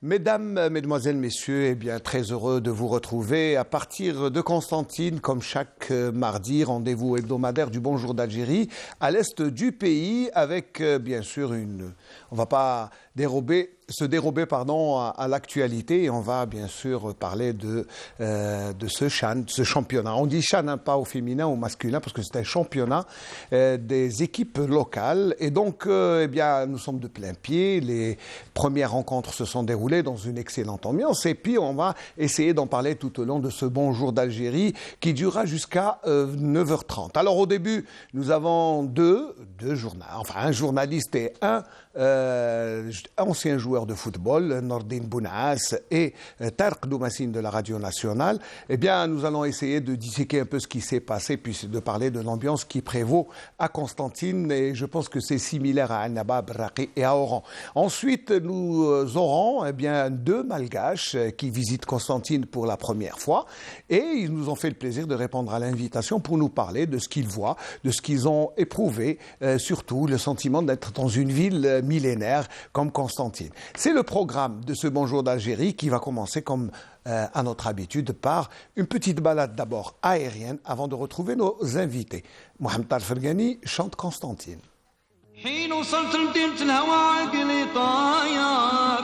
Mesdames, Mesdemoiselles, Messieurs, eh bien, très heureux de vous retrouver à partir de Constantine, comme chaque mardi, rendez-vous hebdomadaire du Bonjour d'Algérie, à l'est du pays, avec bien sûr on ne va pas se dérober à l'actualité, et on va bien sûr parler de ce CHAN, de ce championnat. On dit CHAN, hein, pas au féminin ou au masculin, parce que c'est un championnat des équipes locales. Et donc, eh bien, nous sommes de plein pied. Les premières rencontres se sont déroulées dans une excellente ambiance. Et puis, on va essayer d'en parler tout au long de ce Bonjour d'Algérie qui durera jusqu'à 9h30. Alors, au début, nous avons deux journalistes, enfin un journaliste et un ancien joueur de football, Nordine Bounas et Tarek Doumassine de la Radio Nationale. Eh bien, nous allons essayer de disséquer un peu ce qui s'est passé, puis de parler de l'ambiance qui prévaut à Constantine, et je pense que c'est similaire à Annaba, Braqi et à Oran. Ensuite, nous aurons deux Malgaches qui visitent Constantine pour la première fois, et ils nous ont fait le plaisir de répondre à l'invitation pour nous parler de ce qu'ils voient, de ce qu'ils ont éprouvé, surtout le sentiment d'être dans une ville millénaire comme Constantine. C'est le programme de ce Bonjour d'Algérie qui va commencer comme à notre habitude par une petite balade d'abord aérienne avant de retrouver nos invités. Mohamed Al-Fergani chante Constantine. حين وصلت لمدينة الهوى عقلي طاير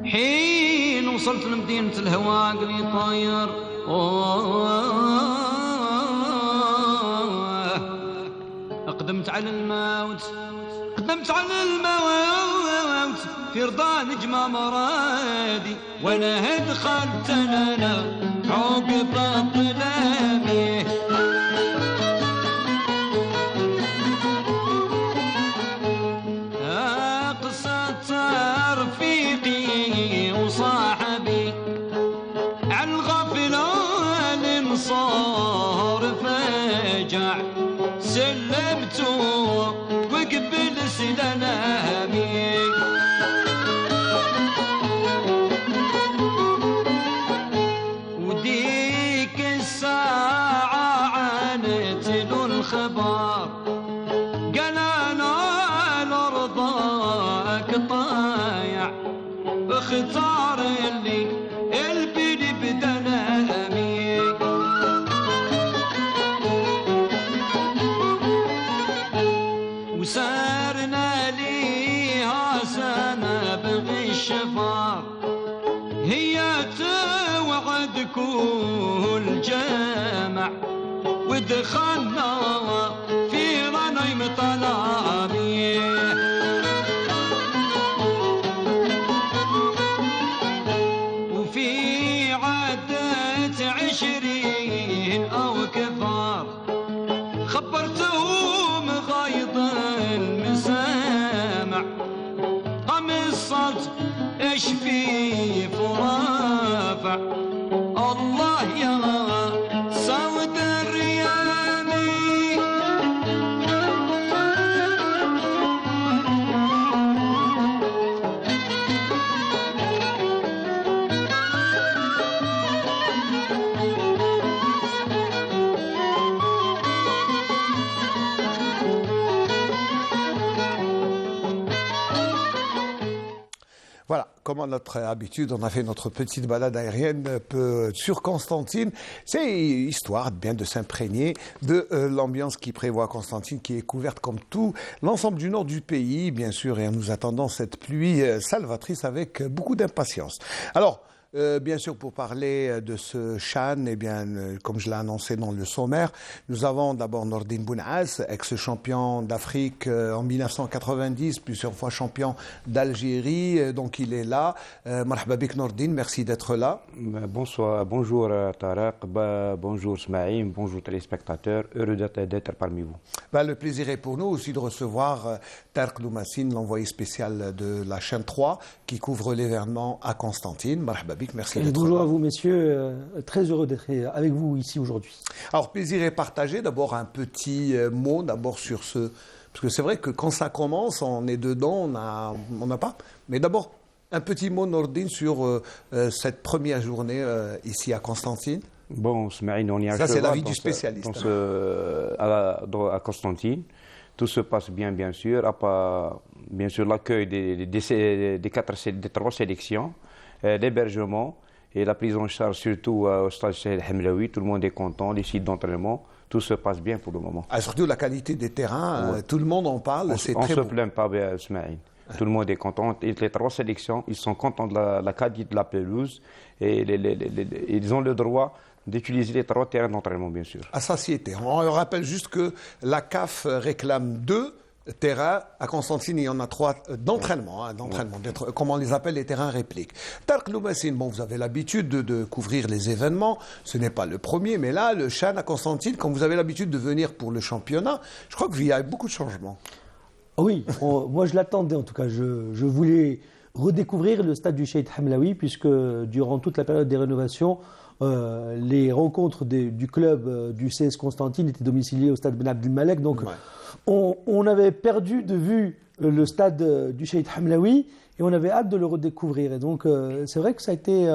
حين وصلت لمدينة الهوى عقلي طاير أقدمت على الموت في رضا نجمة مرادي وانا دخلت انا عقب الظلامي قصة رفيقي وصاحبي عن الغفلة صار فجع سلمته وقبل سلامي وديك الساعة عانت له الخبر قال أنا لرضاك طايع اختار لي البني بدنامي وسارنا ليها سنة بغي الشفار هي توعد كل جامع ودخلنا في غنيم طلامي وفي عدة 20 أو كفار خبرتهم غيظ المسامع قمصت ايش في فرافع الله يا سود الريامي Voilà, comme à notre habitude, on a fait notre petite balade aérienne sur Constantine. C'est histoire bien de s'imprégner de l'ambiance qui prévoit Constantine, qui est couverte comme tout l'ensemble du nord du pays, bien sûr, et nous attendons cette pluie salvatrice avec beaucoup d'impatience. Alors, bien sûr, pour parler de ce CHAN, eh bien, comme je l'ai annoncé dans le sommaire, nous avons d'abord Nordine Bounas, ex-champion d'Afrique en 1990, plusieurs fois champion d'Algérie, donc il est là. Marhaba bik Nordine, merci d'être là. Bonsoir, bonjour Tarek, bonjour Smaïm, bonjour téléspectateurs, heureux d'être parmi vous. Le plaisir est pour nous aussi de recevoir Tarek Doumassine, l'envoyé spécial de la chaîne 3, qui couvre l'événement à Constantine. Marhaba bik. Merci d'être Bonjour là. à vous, messieurs. Très heureux d'être avec vous ici aujourd'hui. Alors, plaisir est partagé. D'abord, un petit mot d'abord sur ce... Parce que c'est vrai que quand ça commence, on est dedans, on n'a pas... Mais d'abord, un petit mot, Nordine, sur cette première journée ici à Constantine. Bon, Smaïn, on y a ça, c'est l'avis du spécialiste. À Constantine. Tout se passe bien, bien sûr. bien sûr l'accueil des 3 sélections, l'hébergement et la prise en charge surtout au stade Cheikh Hamlaoui. Tout le monde est content, les sites d'entraînement, tout se passe bien pour le moment. Ah, surtout la qualité des terrains, tout le monde en parle, c'est très beau. On beau. ne se plaint pas, Ismaïl. Tout le monde est content. Et les 3 sélections, ils sont contents de la qualité de la pelouse et ils ont le droit d'utiliser les 3 terrains d'entraînement, bien sûr. À satiété. On rappelle juste que la CAF réclame 2 terrains. À Constantine, il y en a 3 d'entraînement, comme on les appelle, les terrains répliques. Tarek Loumassine, bon, vous avez l'habitude de couvrir les événements. Ce n'est pas le premier, mais là, le CHAN à Constantine, quand vous avez l'habitude de venir pour le championnat, je crois qu'il y a beaucoup de changements. Oui, moi je l'attendais en tout cas. Je voulais redécouvrir le stade du Cheikh Hamlaoui puisque durant toute la période des rénovations, les rencontres du club du CS Constantine étaient domiciliées au stade Ben Abdelmalek. Donc on avait perdu de vue le stade du Cheikh Hamlaoui et on avait hâte de le redécouvrir. Et donc c'est vrai que ça a été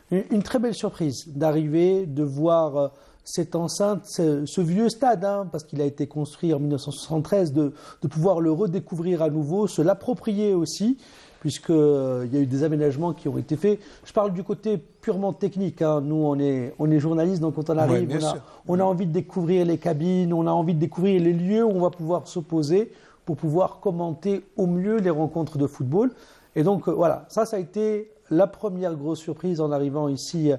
une très belle surprise d'arriver, de voir cette enceinte, ce vieux stade, parce qu'il a été construit en 1973, de pouvoir le redécouvrir à nouveau, se l'approprier aussi, puisqu'il y a eu des aménagements qui ont été faits. Je parle du côté purement technique. Nous, on est journalistes, donc quand on arrive, on a envie de découvrir les cabines, on a envie de découvrir les lieux où on va pouvoir se poser pour pouvoir commenter au mieux les rencontres de football. Et donc, voilà, ça a été la première grosse surprise en arrivant ici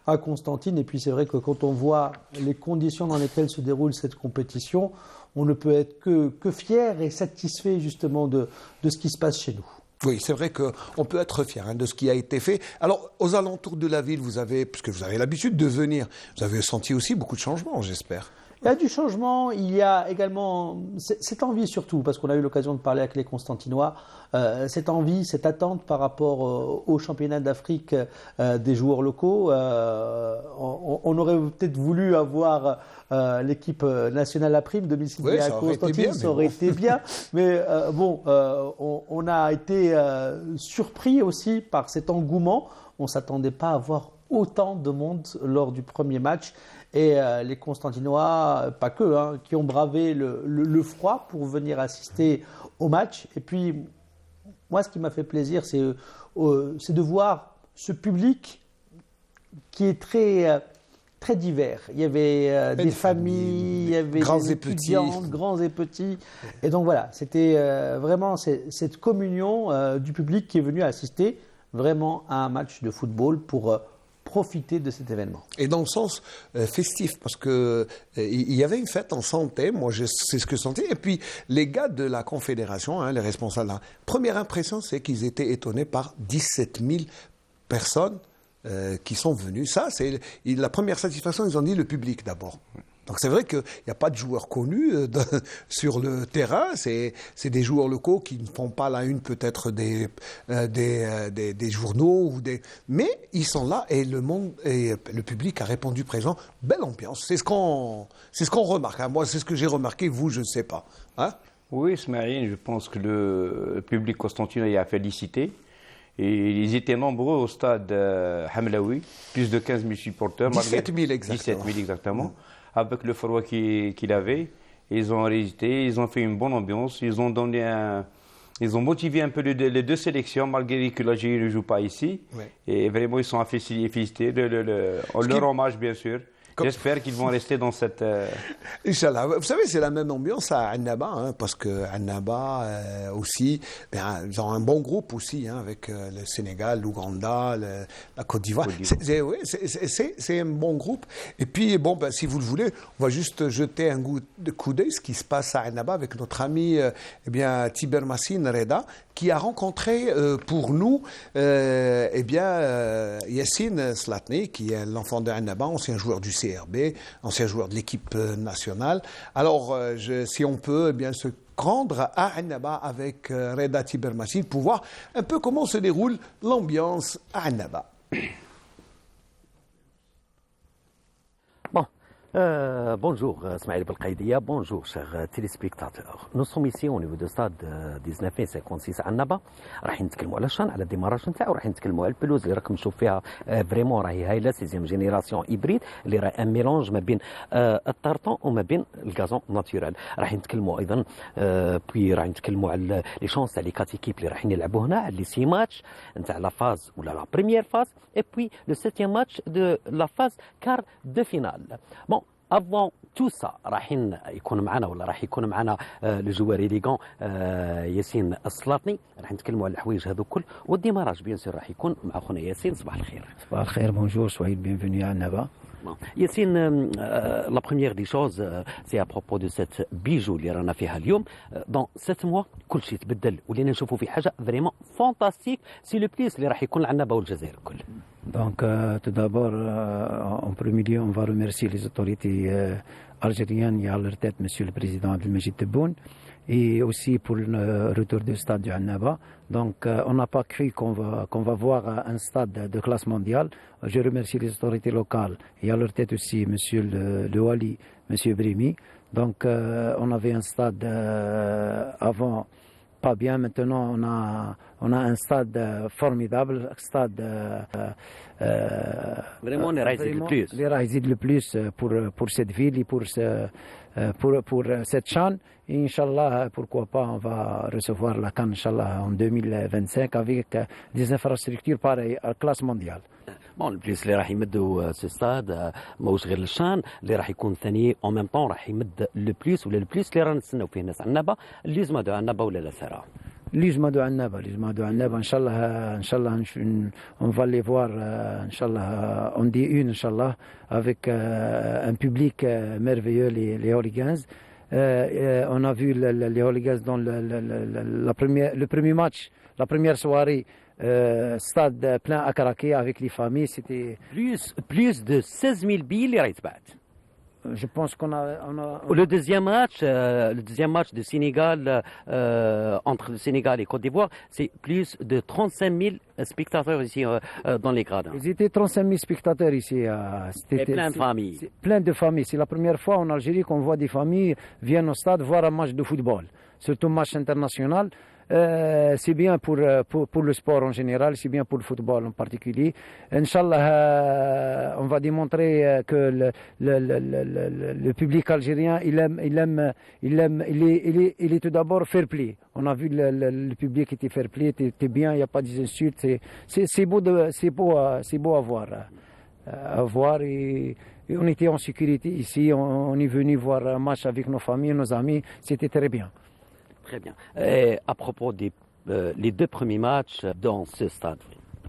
à Constantine. Et puis c'est vrai que quand on voit les conditions dans lesquelles se déroule cette compétition, on ne peut être que fier et satisfait justement de ce qui se passe chez nous. Oui, c'est vrai qu'on peut être fier de ce qui a été fait. Alors, aux alentours de la ville, puisque vous avez l'habitude de venir, vous avez senti aussi beaucoup de changements, j'espère. Il y a du changement, il y a également cette envie surtout, parce qu'on a eu l'occasion de parler avec les Constantinois, cette envie, cette attente par rapport au championnat d'Afrique des joueurs locaux. On aurait peut-être voulu avoir l'équipe nationale à prime domiciliée à Constantine, ça aurait été bien. Mais on a été surpris aussi par cet engouement. On ne s'attendait pas à voir autant de monde lors du premier match. Et les Constantinois, pas que, qui ont bravé le froid pour venir assister au match. Et puis, moi, ce qui m'a fait plaisir, c'est de voir ce public qui est très divers. Il y avait des familles, il y avait des étudiants, grands et petits. Et donc voilà, c'était vraiment cette communion du public qui est venu assister vraiment à un match de football pour profiter de cet événement. Et dans le sens festif, parce que il y avait une fête en santé, moi c'est ce que je sentais, et puis les gars de la Confédération, les responsables, la première impression c'est qu'ils étaient étonnés par 17 000 personnes qui sont venus. Ça, c'est la première satisfaction, ils ont dit le public d'abord. Donc c'est vrai qu'il n'y a pas de joueurs connus sur le terrain, c'est des joueurs locaux qui ne font pas la une peut-être des journaux, mais ils sont là et le public a répondu présent. Belle ambiance, c'est ce qu'on remarque. Moi, c'est ce que j'ai remarqué, vous, je ne sais pas. Oui, Ismaïl, je pense que le public constantinien a félicité. Et ils étaient nombreux au stade Hamlaoui, plus de 15 000 supporters. 17 000 exactement. 17 000 exactement. Avec le froid qu'il avait, ils ont résisté, ils ont fait une bonne ambiance, ils ont motivé un peu les 2 sélections, malgré que l'Algérie ne joue pas ici. Oui. Et vraiment, ils sont félicités, leur hommage bien sûr. J'espère qu'ils vont rester dans cette... Inch'Allah. Vous savez, c'est la même ambiance à Annaba, parce que Annaba aussi, ils ont un bon groupe aussi, avec le Sénégal, l'Ouganda, la Côte d'Ivoire. C'est un bon groupe. Et puis, si vous le voulez, on va juste jeter un coup d'œil ce qui se passe à Annaba avec notre ami Tiber Massine Reda, qui a rencontré pour nous Yassine Slatni, qui est l'enfant de Annaba, ancien joueur du CRB, ancien joueur de l'équipe nationale. Alors, si on peut se rendre à Annaba avec Reda Tiber Massine pour voir un peu comment se déroule l'ambiance à Annaba. Bon, Bonjour, Smaïl Belkaïdia, bonjour, chers téléspectateurs. Nous sommes ici au niveau du stade 1956 à Naba. راح نتكلموا على الشان على الديماراج نتاعو، راح نتكلموا على البلوز اللي راكم تشوف فيها فريمون راهي هايله سيزيام جينيراسيون هيبريد اللي راه ان ميلونج ما بين الطارطون وما بين الغازون ناتورال. راح نتكلموا ايضا بوي راح نتكلموا على لي شونس تاع لي كات ايكيب اللي رايحين يلعبوا هنا، على لي سي ماتش نتاع لا فاز ولا لا بريمير فاز اي بوي لو سيتيام ماتش دو لا فاز كار دو فينال. بون افون تو سا رايحين يكون معنا ولا راح يكون معنا لو جوار إليغون ياسين السلاطني. راح نتكلموا على الحوايج هذو كل، والديماراج بيان سور راح يكون مع خونا ياسين. صباح الخير. صباح الخير، bonjour, soyez le bienvenu à Annaba. ياسين، لا بروميير دي شوز سي ابروبو دو سيت بيجو اللي رانا فيها اليوم. دون 7 موا كل شيء تبدل، ولينا نشوفوا في حاجه فريمون فانتاستيك. سي لو بليس اللي راح يكون عندنا والجزائر الكل. Donc, tout d'abord, en premier lieu, on va remercier les autorités algériennes et à leur tête, Monsieur le Président Abdelmajid Tebboune, et aussi pour le retour du stade du Annaba. Donc, on n'a pas cru qu'on va voir un stade de classe mondiale. Je remercie les autorités locales et à leur tête aussi Monsieur le Wali, Monsieur Brimi. Donc, on avait un stade avant pas bien. Maintenant, on a un stade formidable, stade vraiment les raïsid le plus pour cette ville et pour cette CHAN. Et Inch'Allah, pourquoi pas, on va recevoir la CAN Inch'Allah en 2025 avec des infrastructures pareilles à classe mondiale. بون البليس اللي راح يمدوا سي ستاد ماهوش غير الشان اللي راح يكون ثاني اون ميم طون راح يمد لو بليس ولا البليس اللي رانا نستناو فيه الناس عنابه اللي يزمدوا عنابه ولا لا سارة اللي يزمدوا عنابه ان شاء الله on va les voir Inch'Allah on dit une Inch'Allah avec un public merveilleux, les hooligans. On a vu les hooligans dans le premier match, la première soirée. Stade plein à craquer avec les familles, c'était plus de 16 000 billets اللي راهي تباعت. Je pense qu'on a Le deuxième match du Sénégal entre le Sénégal et Côte d'Ivoire, c'est plus de 35 000 spectateurs ici dans les gradins. Ils étaient 35 000 spectateurs ici. Et plein de familles. Plein de familles. C'est la première fois en Algérie qu'on voit des familles viennent au stade voir un match de football, surtout un match international. C'est bien pour le sport en général, c'est bien pour le football en particulier. Inch'Allah, on va démontrer que le public algérien, il est tout d'abord fair play. On a vu le public était fair play, était bien, il n'y a pas d'insultes. C'est beau à voir. Et on était en sécurité ici, on est venu voir un match avec nos familles, nos amis, c'était très bien. Très bien. Et à propos des les deux premiers matchs dans ce stade.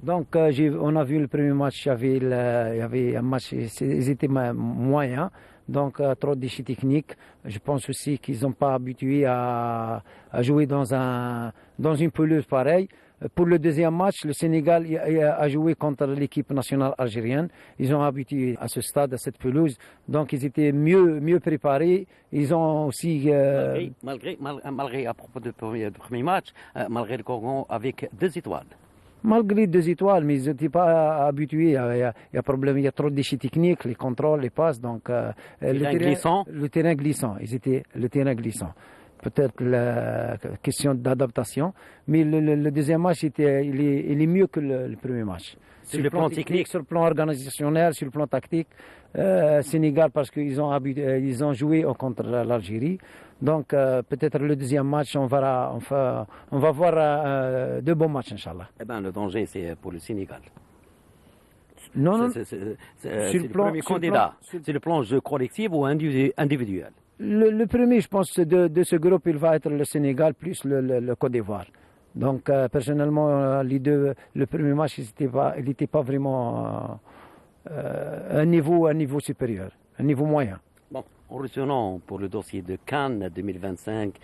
Donc, on a vu le premier match, il y avait un match, ils étaient moyens, donc trop de déchets techniques. Je pense aussi qu'ils n'ont pas habitué à jouer dans une pelouse pareille. Pour le deuxième match, le Sénégal a joué contre l'équipe nationale algérienne. Ils ont habitué à ce stade, à cette pelouse. Donc, ils étaient mieux préparés. Ils ont aussi... Malgré, à propos du premier match, malgré le Congo avec 2 étoiles. Malgré 2 étoiles, mais ils n'étaient pas habitués. Il y a problème, il y a trop de déchets techniques, les contrôles, les passes. Donc, le terrain glissant. Ils étaient le terrain glissant. Peut-être la question d'adaptation, mais le deuxième match, il est mieux que le premier match. Sur le plan technique, sur le plan organisationnel, sur le plan tactique, Sénégal parce qu'ils ont joué contre l'Algérie. Donc peut-être le deuxième match, on va voir 2 bons matchs, Inch'Allah. Eh ben, le danger, c'est pour le Sénégal. Non. C'est le premier candidat. C'est le plan jeu collectif ou individuel. Le premier, je pense, de ce groupe, il va être le Sénégal plus le Côte d'Ivoire. Donc, personnellement, le premier match, il n'était pas vraiment un niveau supérieur, un niveau moyen. Bon, en retenant pour le dossier de Cannes 2025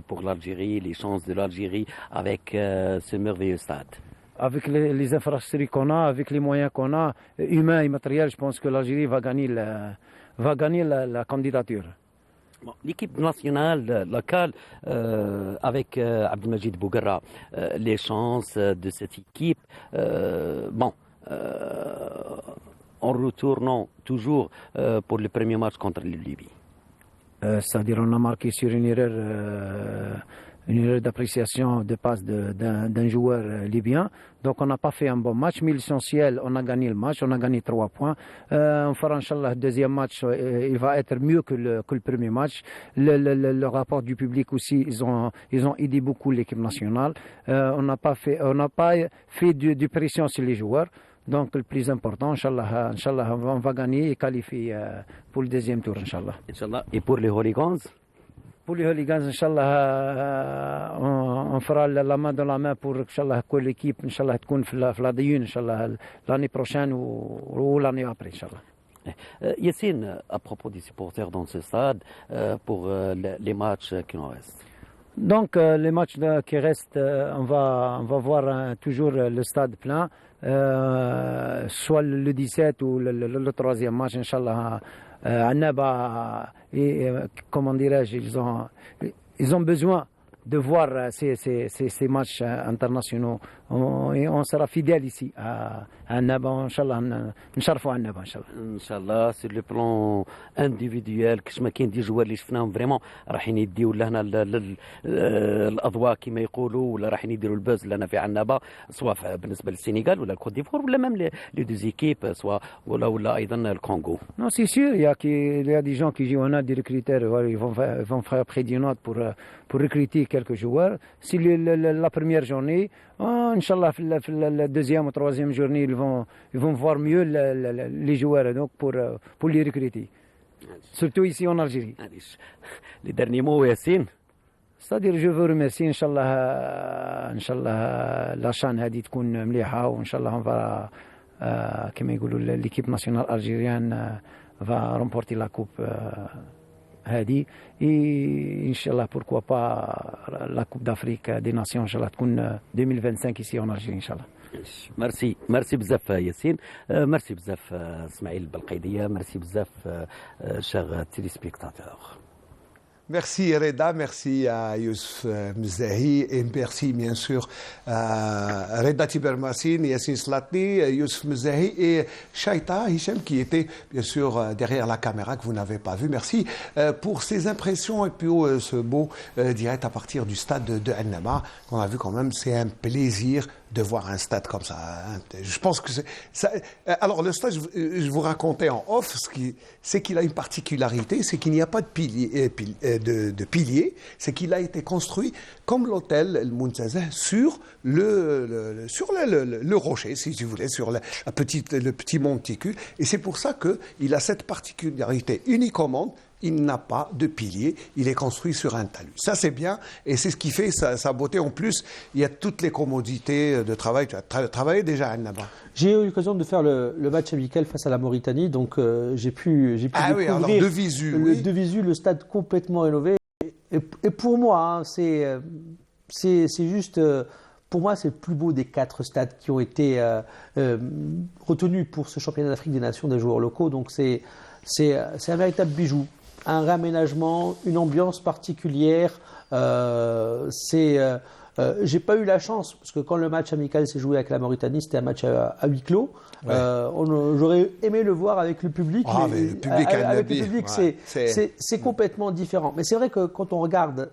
pour l'Algérie, les chances de l'Algérie avec ce merveilleux stade. Avec les infrastructures qu'on a, avec les moyens qu'on a, humains et matériels, je pense que l'Algérie va gagner la candidature. Bon, l'équipe nationale locale avec Abdelmajid Bouguerra, les chances de cette équipe, en retournant toujours pour le premier match contre la Libye. C'est-à-dire on a marqué sur une erreur d'appréciation de passe d'un joueur libyen. Donc on n'a pas fait un bon match, mais l'essentiel, on a gagné le match, on a gagné 3 points. On fera, Inch'Allah, le deuxième match, il va être mieux que le premier match. Le rapport du public aussi, ils ont aidé beaucoup l'équipe nationale. On n'a pas fait de pression sur les joueurs. Donc le plus important, Inch'Allah, on va gagner et qualifier pour le deuxième tour, Inch'Allah. Et pour les hooligans? Pour les hooligans, Inch'Allah, on fera la main dans la main pour Inch'Allah, que l'équipe Inch'Allah, تكون في la Dioune, Inch'Allah, l'année prochaine ou l'année après, Inch'Allah. Yassine, à propos des supporters dans ce stade, pour les matchs qui nous restent. Donc les matchs qui restent, on va voir toujours le stade plein, soit le 17 ou le troisième match, Inch'Allah. Annaba, comment dirais-je, ils ont besoin de voir ces matchs internationaux. Et on sera fidèle ici à Annaba, Inch'Allah, نشرفوا Annaba, Inch'Allah. Inch'Allah, sur le plan individuel, كش ما كاين دي جوار اللي شفناهم فريمون رايحين يديو لهنا الاضواء كما يقولوا، ولا رايحين يديروا البوز لنا في عنابه، سواء بالنسبه للسنغال ولا الكوت ديفوار ولا ميم لي دو زيكيب، سواء ولا ايضا الكونغو. Non, c'est sûr, il y a des gens qui jouent, on a des recruteurs, ils vont faire après des notes pour recruter quelques joueurs. Si la première journée, Inch'Allah, la deuxième ou troisième journée, ils vont voir mieux les joueurs donc pour les recruter. Surtout ici en Algérie. Les derniers mots, Yassine. C'est-à-dire, je veux remercier, Inch'Allah, la chaîne هذه تكون مليحة, وإنشالله on va, كما يقولوا, l'équipe nationale algérienne va remporter la coupe هذه, et Inch'Allah, pourquoi pas la coupe d'Afrique des Nations, Inch'Allah, تكون 2025 ici en Algérie, Inch'Allah. ميرسي بزاف ياسين، ميرسي بزاف اسماعيل بالقيديه، ميرسي بزاف شير تيليسبيكتاتور. Merci Reda, merci à Youssef Mzahi et merci bien sûr à Reda Tibermassine, Yassine Slatni, Youssef Mzahi et Shaita Hichem qui était bien sûr derrière la caméra que vous n'avez pas vu. Merci pour ces impressions et puis ce beau direct à partir du stade de Annaba qu'on a vu quand même, c'est un plaisir de voir un stade comme ça. Je pense que c'est ça. Alors le stade, je vous racontais en off, c'est qu'il a une particularité, c'est qu'il n'y a pas de piliers, c'est qu'il a été construit comme l'hôtel El Muntazah sur le rocher, si tu voulais, sur le petit monticule. Et c'est pour ça qu'il a cette particularité unique au monde. Il n'a pas de pilier, il est construit sur un talus. Ça, c'est bien, et c'est ce qui fait sa beauté. En plus, il y a toutes les commodités de travail. Tu as travaillé déjà à Annaba? J'ai eu l'occasion de faire le match amical face à la Mauritanie, donc j'ai pu découvrir de visu le stade complètement rénové. Et pour moi, c'est juste... Pour moi, c'est le plus beau des 4 stades qui ont été retenus pour ce championnat d'Afrique des Nations des joueurs locaux. Donc, c'est un véritable bijou. Un réaménagement, une ambiance particulière. J'ai pas eu la chance, parce que quand le match amical s'est joué avec la Mauritanie, c'était un match à huis clos. Ouais. J'aurais aimé le voir avec le public. Mais le public avec le public, c'est complètement différent. Mais c'est vrai que quand on regarde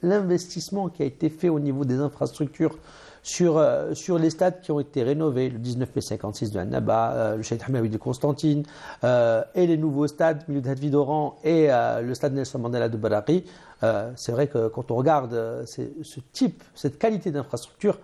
l'investissement qui a été fait au niveau des infrastructures sur les stades qui ont été rénovés, le 19 mai 56 de Annaba, le Cheikh Hamlaoui de Constantine, et les nouveaux stades, Miloud Hadvi d'Oran et le stade Nelson Mandela de Baraki, c'est vrai que quand on regarde cette qualité d'infrastructure,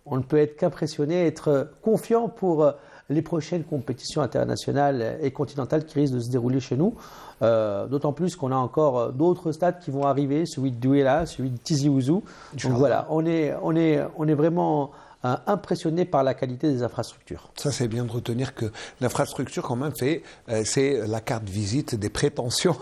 on ne peut être qu'impressionné, être confiant pour les prochaines compétitions internationales et continentales qui risquent de se dérouler chez nous. D'autant plus qu'on a encore d'autres stades qui vont arriver, celui de Douala, celui de Tizi Ouzou. Donc voilà, on est vraiment impressionné par la qualité des infrastructures. Ça, c'est bien de retenir que l'infrastructure, quand même, c'est la carte visite des prétentions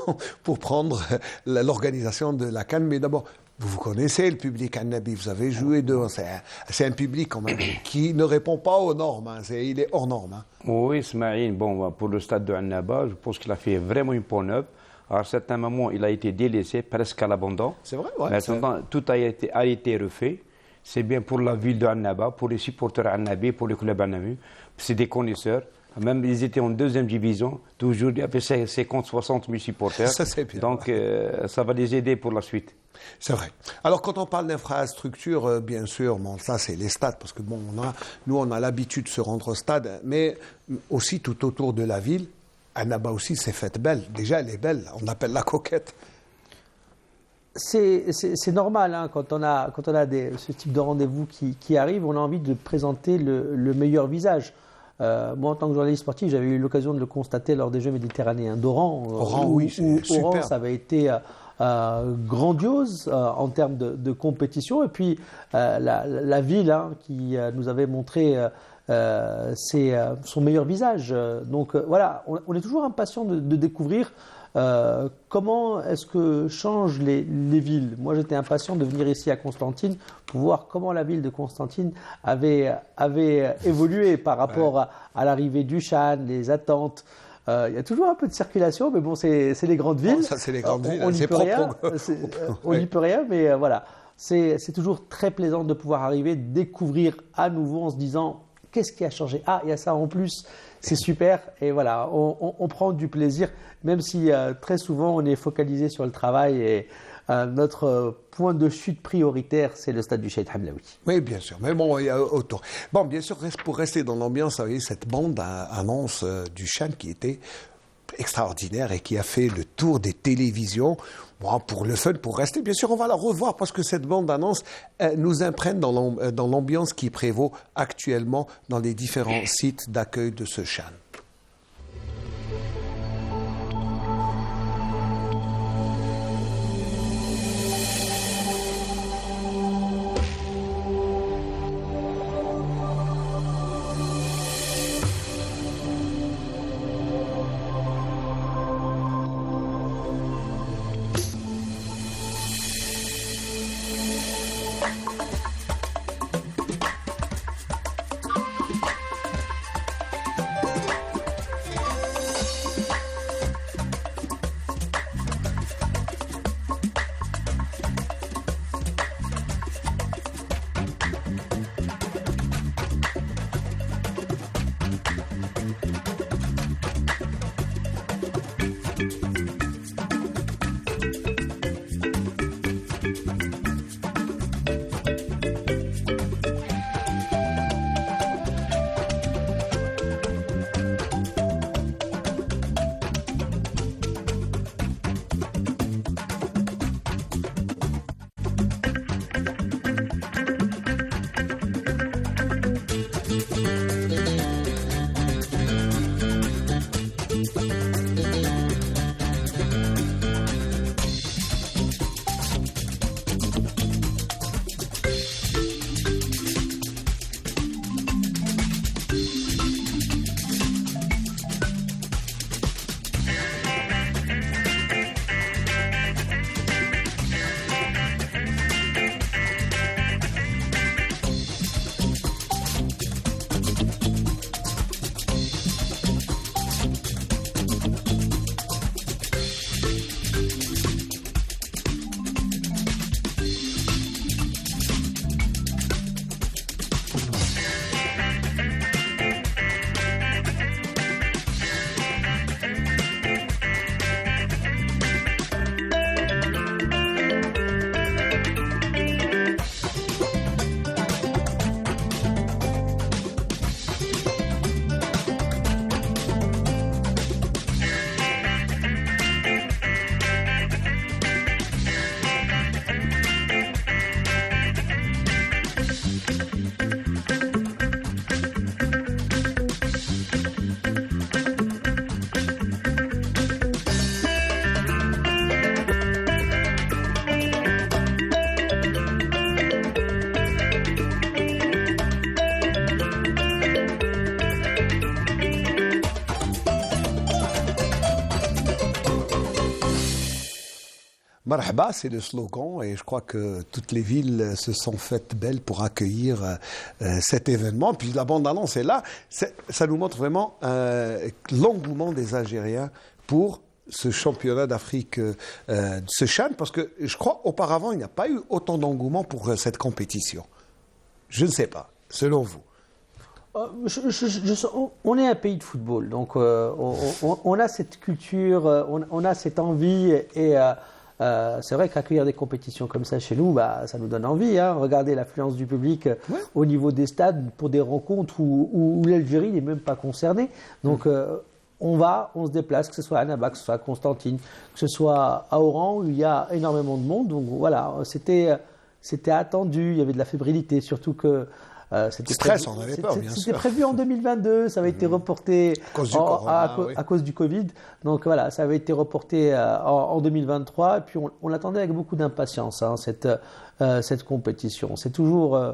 pour prendre l'organisation de la CAN. Mais d'abord, vous connaissez le public Annabi, vous avez joué devant. C'est un public quand même qui ne répond pas aux normes. Il est hors norme. Oui, Ismaïl, pour le stade de Annaba, je pense qu'il a fait vraiment une bonne œuvre. À un certain moment, il a été délaissé presque à l'abandon. C'est vrai, ouais. Maintenant, tout a été refait. C'est bien pour la ville de Annaba, pour les supporters Annabi, pour le club Annabi. C'est des connaisseurs. Même ils étaient en deuxième division. Toujours, il y avait 50-60 000 supporters. Ça, c'est bien. Donc, ça va les aider pour la suite. C'est vrai. Alors, quand on parle d'infrastructure, bien sûr, bon, ça, c'est les stades, parce que bon, nous, on a l'habitude de se rendre au stade, mais aussi tout autour de la ville. Annaba aussi s'est faite belle. Déjà, elle est belle. On l'appelle la coquette. C'est normal, hein, quand on a ce type de rendez-vous qui arrive, on a envie de présenter le meilleur visage. Moi, en tant que journaliste sportif, j'avais eu l'occasion de le constater lors des Jeux méditerranéens d'Oran. Oui, c'est super. Oran, ça avait été grandiose en termes de compétition. Et puis, la ville qui nous avait montré son meilleur visage. Donc voilà, on est toujours impatient de découvrir comment est-ce que changent les villes. Moi, j'étais impatient de venir ici à Constantine pour voir comment la ville de Constantine avait évolué par rapport à l'arrivée du Chan, les attentes. Il y a toujours un peu de circulation, mais bon, c'est les grandes villes. Ça, c'est les grandes villes. On n'y peut rien. On n'y peut rien, mais voilà. C'est toujours très plaisant de pouvoir arriver, découvrir à nouveau en se disant qu'est-ce qui a changé. Ah, il y a ça en plus. C'est super. Et voilà, on prend du plaisir, même si très souvent on est focalisé sur le travail et notre point de chute prioritaire, c'est le stade du Cheikh Hamlaoui. Oui, bien sûr. Mais bon, il y a autour. Bon, bien sûr, pour rester dans l'ambiance, vous voyez, cette bande-annonce du Chan qui était extraordinaire et qui a fait le tour des télévisions. Bon, pour le fun, pour rester, bien sûr, on va la revoir parce que cette bande-annonce nous imprègne dans l'ambiance qui prévaut actuellement dans les différents sites d'accueil de ce Chan. Marhaba, c'est le slogan et je crois que toutes les villes se sont faites belles pour accueillir cet événement. Puis la bande-annonce est là. Ça nous montre vraiment l'engouement des Algériens pour ce championnat d'Afrique, ce Chan, parce que je crois auparavant il n'y a pas eu autant d'engouement pour cette compétition. Je ne sais pas, selon vous. On est un pays de football, donc on a cette culture, on a cette envie, et c'est vrai qu'accueillir des compétitions comme ça chez nous, ça nous donne envie. Hein. Regardez l'affluence du public au niveau des stades pour des rencontres où l'Algérie n'est même pas concernée. Donc on se déplace, que ce soit à Annaba, que ce soit à Constantine, que ce soit à Oran, où il y a énormément de monde. Donc voilà, c'était attendu, il y avait de la fébrilité, surtout que c'était prévu en 2022, ça avait été reporté à cause du Covid. Donc voilà, ça avait été reporté en 2023, et puis on l'attendait avec beaucoup d'impatience, hein, cette compétition. C'est toujours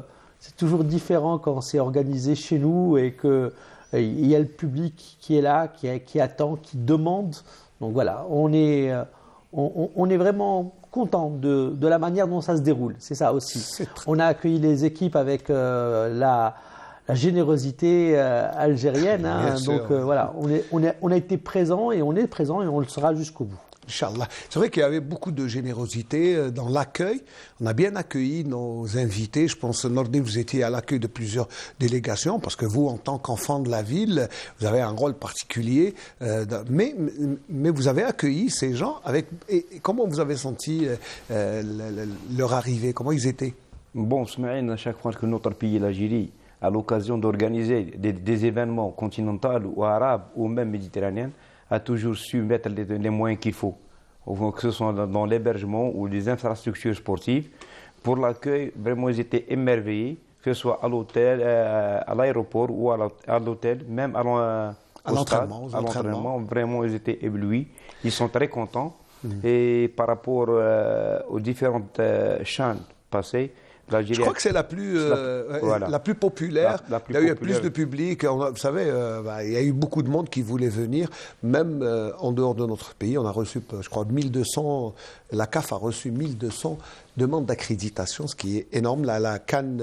différent quand c'est organisé chez nous et que il y a le public qui est là, qui attend, qui demande. Donc voilà, on est vraiment content de la manière dont ça se déroule. C'est ça aussi. On a accueilli les équipes avec la générosité algérienne. Hein, donc voilà, on a été présent et on est présent et on le sera jusqu'au bout. Inch'Allah. C'est vrai qu'il y avait beaucoup de générosité dans l'accueil. On a bien accueilli nos invités. Je pense, Nordine, vous étiez à l'accueil de plusieurs délégations, parce que vous, en tant qu'enfant de la ville, vous avez un rôle particulier. Mais vous avez accueilli ces gens avec... Et comment vous avez senti leur arrivée? Comment ils étaient? Bon, Smaïn, à chaque fois que notre pays, l'Algérie, a l'occasion d'organiser des événements continentaux ou arabes ou même méditerranéens, a toujours su mettre les moyens qu'il faut, que ce soit dans l'hébergement ou les infrastructures sportives. Pour l'accueil, vraiment, ils étaient émerveillés, que ce soit à l'hôtel, à l'aéroport ou à l'hôtel, même à l'entraînement. Vraiment, ils étaient éblouis. Ils sont très contents. Et par rapport aux différentes chaînes passées, je crois que c'est la plus populaire. Il y a eu plus de public. Vous savez, il y a eu beaucoup de monde qui voulait venir, même en dehors de notre pays. On a reçu, je crois, 1200. La CAF a reçu 1200 demandes d'accréditation, ce qui est énorme. La CAN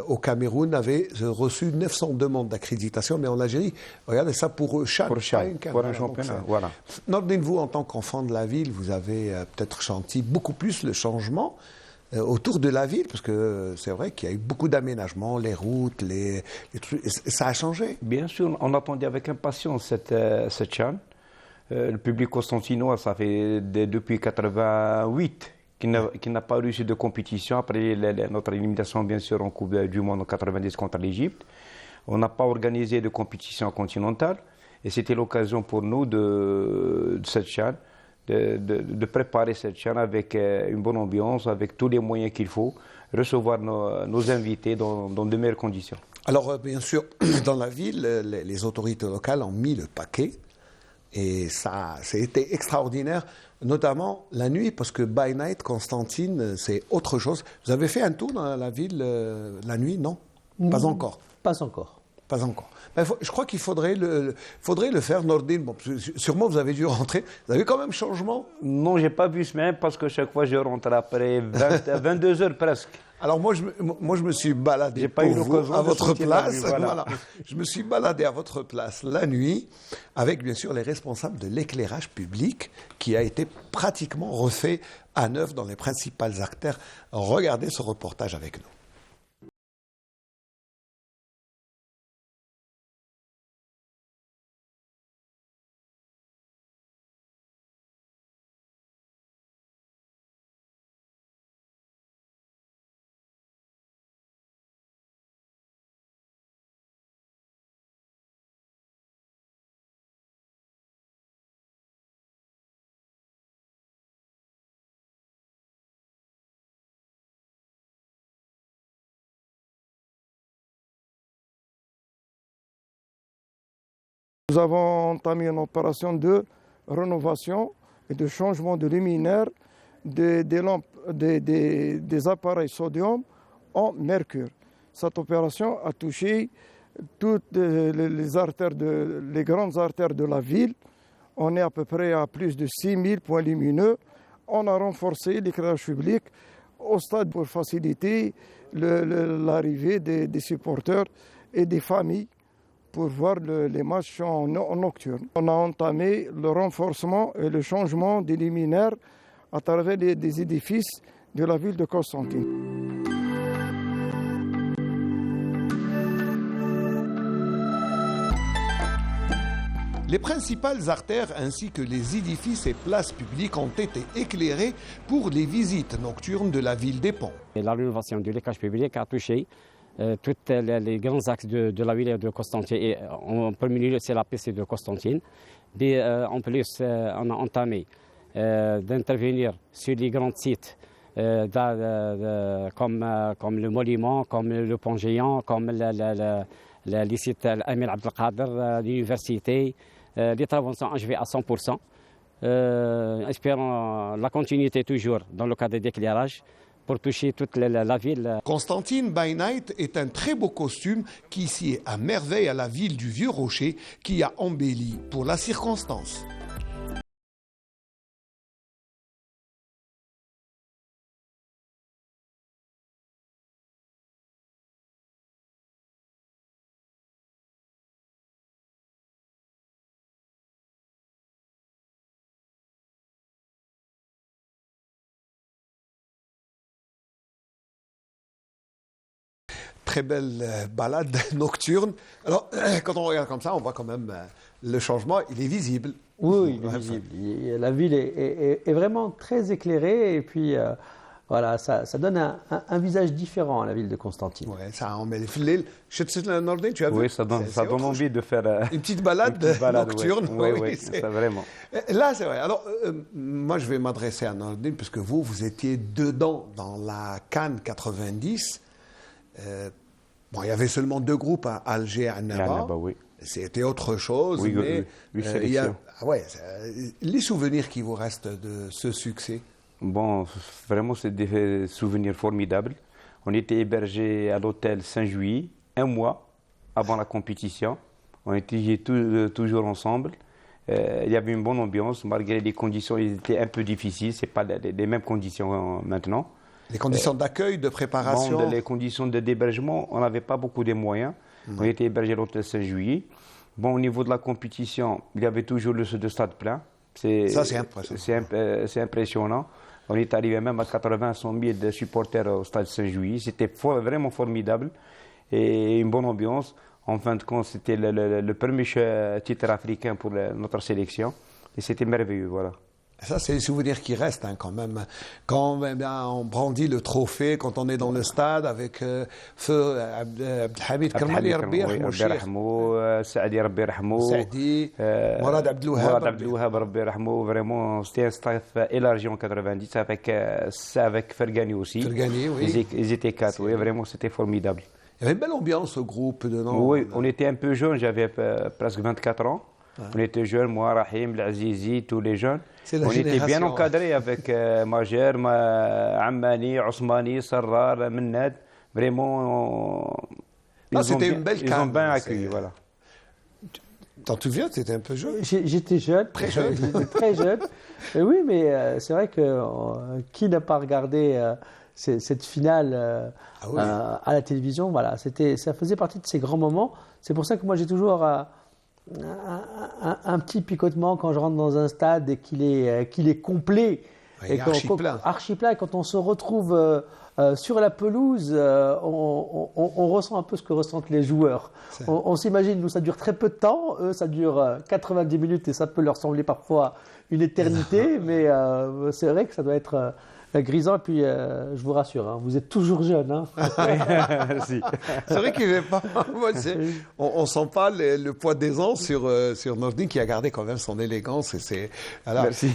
au Cameroun avait reçu 900 demandes d'accréditation, mais en Algérie, regardez ça pour un championnat. Voilà. Nordine, vous, en tant qu'enfant de la ville, vous avez peut-être senti beaucoup plus le changement autour de la ville, parce que c'est vrai qu'il y a eu beaucoup d'aménagements, les routes, les trucs, ça a changé. Bien sûr, on attendait avec impatience cette CHAN. Le public constantinois, ça fait depuis 88 qu'il n'a pas reçu de compétition après notre élimination, bien sûr, en Coupe du Monde en 90 contre l'Égypte. On n'a pas organisé de compétition continentale, et c'était l'occasion pour nous de cette CHAN. De préparer cette chaîne avec une bonne ambiance, avec tous les moyens qu'il faut, recevoir nos invités dans de meilleures conditions. Alors, bien sûr, dans la ville, les autorités locales ont mis le paquet, et ça a été extraordinaire, notamment la nuit, parce que by night, Constantine, c'est autre chose. Vous avez fait un tour dans la ville la nuit, non? Pas encore. Pas encore. Pas encore. Ben, je crois qu'il faudrait le faire, Nordine. Bon, sûrement, vous avez dû rentrer. Vous avez quand même changement? Non, je n'ai pas vu ce même, parce que chaque fois, je rentre après 22 heures presque. Alors moi, je me suis baladé à votre place. Voilà. Je me suis baladé à votre place la nuit, avec bien sûr les responsables de l'éclairage public, qui a été pratiquement refait à neuf dans les principales artères. Regardez ce reportage avec nous. Nous avons entamé une opération de rénovation et de changement de luminaire des lampes, des appareils sodium en mercure. Cette opération a touché toutes les grandes artères de la ville. On est à peu près à plus de 6000 points lumineux. On a renforcé l'éclairage public au stade pour faciliter l'arrivée des supporters et des familles pour voir les matchs en nocturne. On a entamé le renforcement et le changement des luminaires à travers des édifices de la ville de Constantine. Les principales artères ainsi que les édifices et places publiques ont été éclairés pour les visites nocturnes de la ville des Ponts. La rénovation du l'éclairage public a touché tous les grands axes de la ville de Constantine. Et en premier lieu, c'est la PC de Constantine. En plus, on a entamé d'intervenir sur les grands sites comme le monument, comme le pont géant, comme les sites Amir Abdelkader, l'université. Les travaux sont achevés à 100%. Espérons la continuité toujours dans le cadre d'éclairage pour toucher toute la ville. Constantine by Night est un très beau costume qui sied à merveille à la ville du Vieux Rocher qui a embelli pour la circonstance. Très belle balade nocturne. Alors, quand on regarde comme ça, on voit quand même le changement, il est visible. Oui, il est visible. La ville est vraiment très éclairée et puis voilà, ça donne un visage différent à la ville de Constantine. Oui, ça en met les filets. Tu as vu? Oui, ça donne envie de faire une petite balade, nocturne. Oui, c'est vraiment. Là, c'est vrai. Alors, moi, je vais m'adresser à Nordin, puisque vous étiez dedans dans la Cannes 90. Bon, il y avait seulement 2 groupes à Alger et à Annaba. Oui. C'était autre chose, oui, mais les souvenirs qui vous restent de ce succès? Bon, vraiment, c'est des souvenirs formidables. On était hébergés à l'hôtel Saint-Juillet 1 mois avant la compétition. On était toujours ensemble. Il y avait une bonne ambiance, malgré les conditions, ils étaient un peu difficiles. Ce n'est pas les mêmes conditions maintenant. Les conditions d'accueil, de préparation? Bon, les conditions d'hébergement, on n'avait pas beaucoup de moyens. On était hébergé à l'hôtel Saint-Juillet. Bon, au niveau de la compétition, il y avait toujours le stade plein. Ça, c'est impressionnant. C'est impressionnant. On est arrivé même à 80-100 000 de supporters au stade Saint-Juillet. C'était vraiment formidable et une bonne ambiance. En fin de compte, c'était le premier titre africain pour notre sélection. Et c'était merveilleux, voilà. Ça, c'est les souvenirs qui restent quand même. Quand on brandit le trophée, quand on est dans le stade avec feu Abdelhamid Karmali, Rabbi Rahmou, Saadi Rabbi Rahmou, Mourad Abdelouhab Rabbi Rahmou. Vraiment, c'était un staff élargi en 90 avec Fergani aussi. Fergani, oui. Ils étaient 4, oui, vraiment, c'était formidable. Il y avait une belle ambiance au groupe dedans. Oui, on était un peu jeunes, j'avais presque 24 ans. On était jeunes, moi, Rahim, Azizi, tous les jeunes. On était bien encadrés avec Majer, Ammani, Ousmani, Sarrar, Mennad. Vraiment, ils ont bien accueilli. Voilà. T'en souviens, tu étais un peu jeune? J'étais jeune. Très jeune. J'étais très jeune. Oui, mais c'est vrai que qui n'a pas regardé cette finale à la télévision? Voilà, ça faisait partie de ces grands moments. C'est pour ça que moi, j'ai toujours un petit picotement quand je rentre dans un stade et qu'il est complet. Et archi plein. Et quand on se retrouve sur la pelouse, on ressent un peu ce que ressentent les joueurs. On s'imagine, nous, ça dure très peu de temps. Eux, ça dure 90 minutes et ça peut leur sembler parfois une éternité. Mais c'est vrai que ça doit être grisant. Et puis, je vous rassure, vous êtes toujours jeune. Hein. Merci. C'est vrai qu'il n'est pas. On sent pas le poids des ans sur Nordin qui a gardé quand même son élégance. Merci.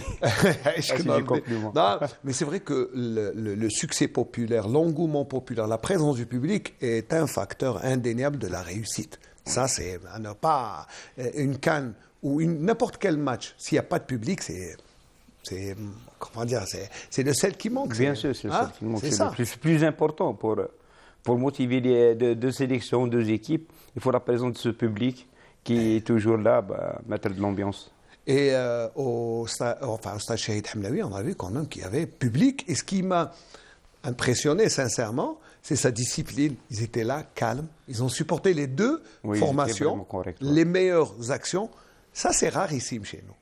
Non, mais c'est vrai que le succès populaire, l'engouement populaire, la présence du public est un facteur indéniable de la réussite. Ça, c'est pas une CAN ou n'importe quel match. S'il n'y a pas de public, c'est le sel qui manque. Bien sûr, c'est le sel qui manque. C'est le plus important pour motiver deux sélections, 2 équipes. Il faut la présence de ce public qui est toujours là, mettre de l'ambiance. Et au stade Shahid Hamlaoui, on a vu quand même qu'il y avait public. Et ce qui m'a impressionné sincèrement, c'est sa discipline. Ils étaient là, calmes. Ils ont supporté les 2 formations, les meilleures actions. Ça, c'est rarissime chez nous.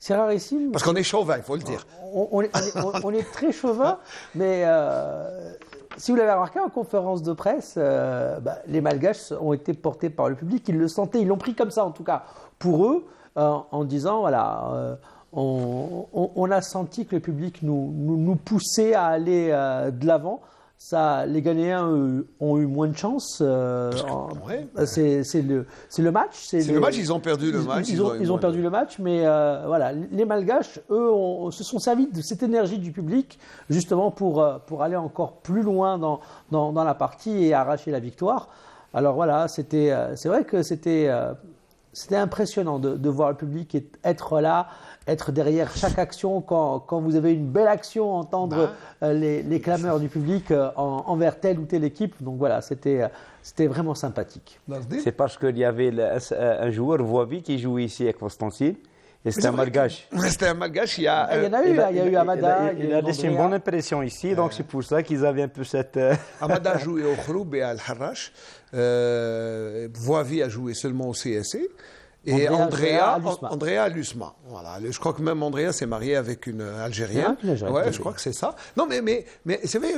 C'est rarissime. Parce qu'on est chauvin, il faut le dire. On est très chauvin, mais si vous l'avez remarqué en conférence de presse, les Malgaches ont été portés par le public, ils le sentaient, ils l'ont pris comme ça en tout cas. Pour eux, en disant voilà, on a senti que le public nous poussait à aller de l'avant. Ça, les Ghanéens ont eu moins de chance. C'est le match. C'est le match, ils ont perdu le match. Ils ont perdu le match, mais voilà, les Malgaches, eux, se sont servis de cette énergie du public justement pour aller encore plus loin dans la partie et arracher la victoire. Alors voilà, c'est vrai que c'était impressionnant de voir le public être là, être derrière chaque action. Quand vous avez une belle action, entendre les clameurs du public envers telle ou telle équipe. Donc voilà, c'était vraiment sympathique. C'est parce qu'il y avait un joueur, Voavi, qui jouait ici avec Constantine. Et c'était un Malgache. C'était un Malgache. Il y a eu Amada. Il a laissé une bonne impression ici, donc c'est pour ça qu'ils avaient un peu cette... Amada a joué au Khroub et à Al-Harrach. Voavi a joué seulement au CSC. Et Andrea Lusma. Voilà. Je crois que même Andrea s'est marié avec une Algérienne. Ouais, je crois que c'est ça. Non, mais c'est vrai,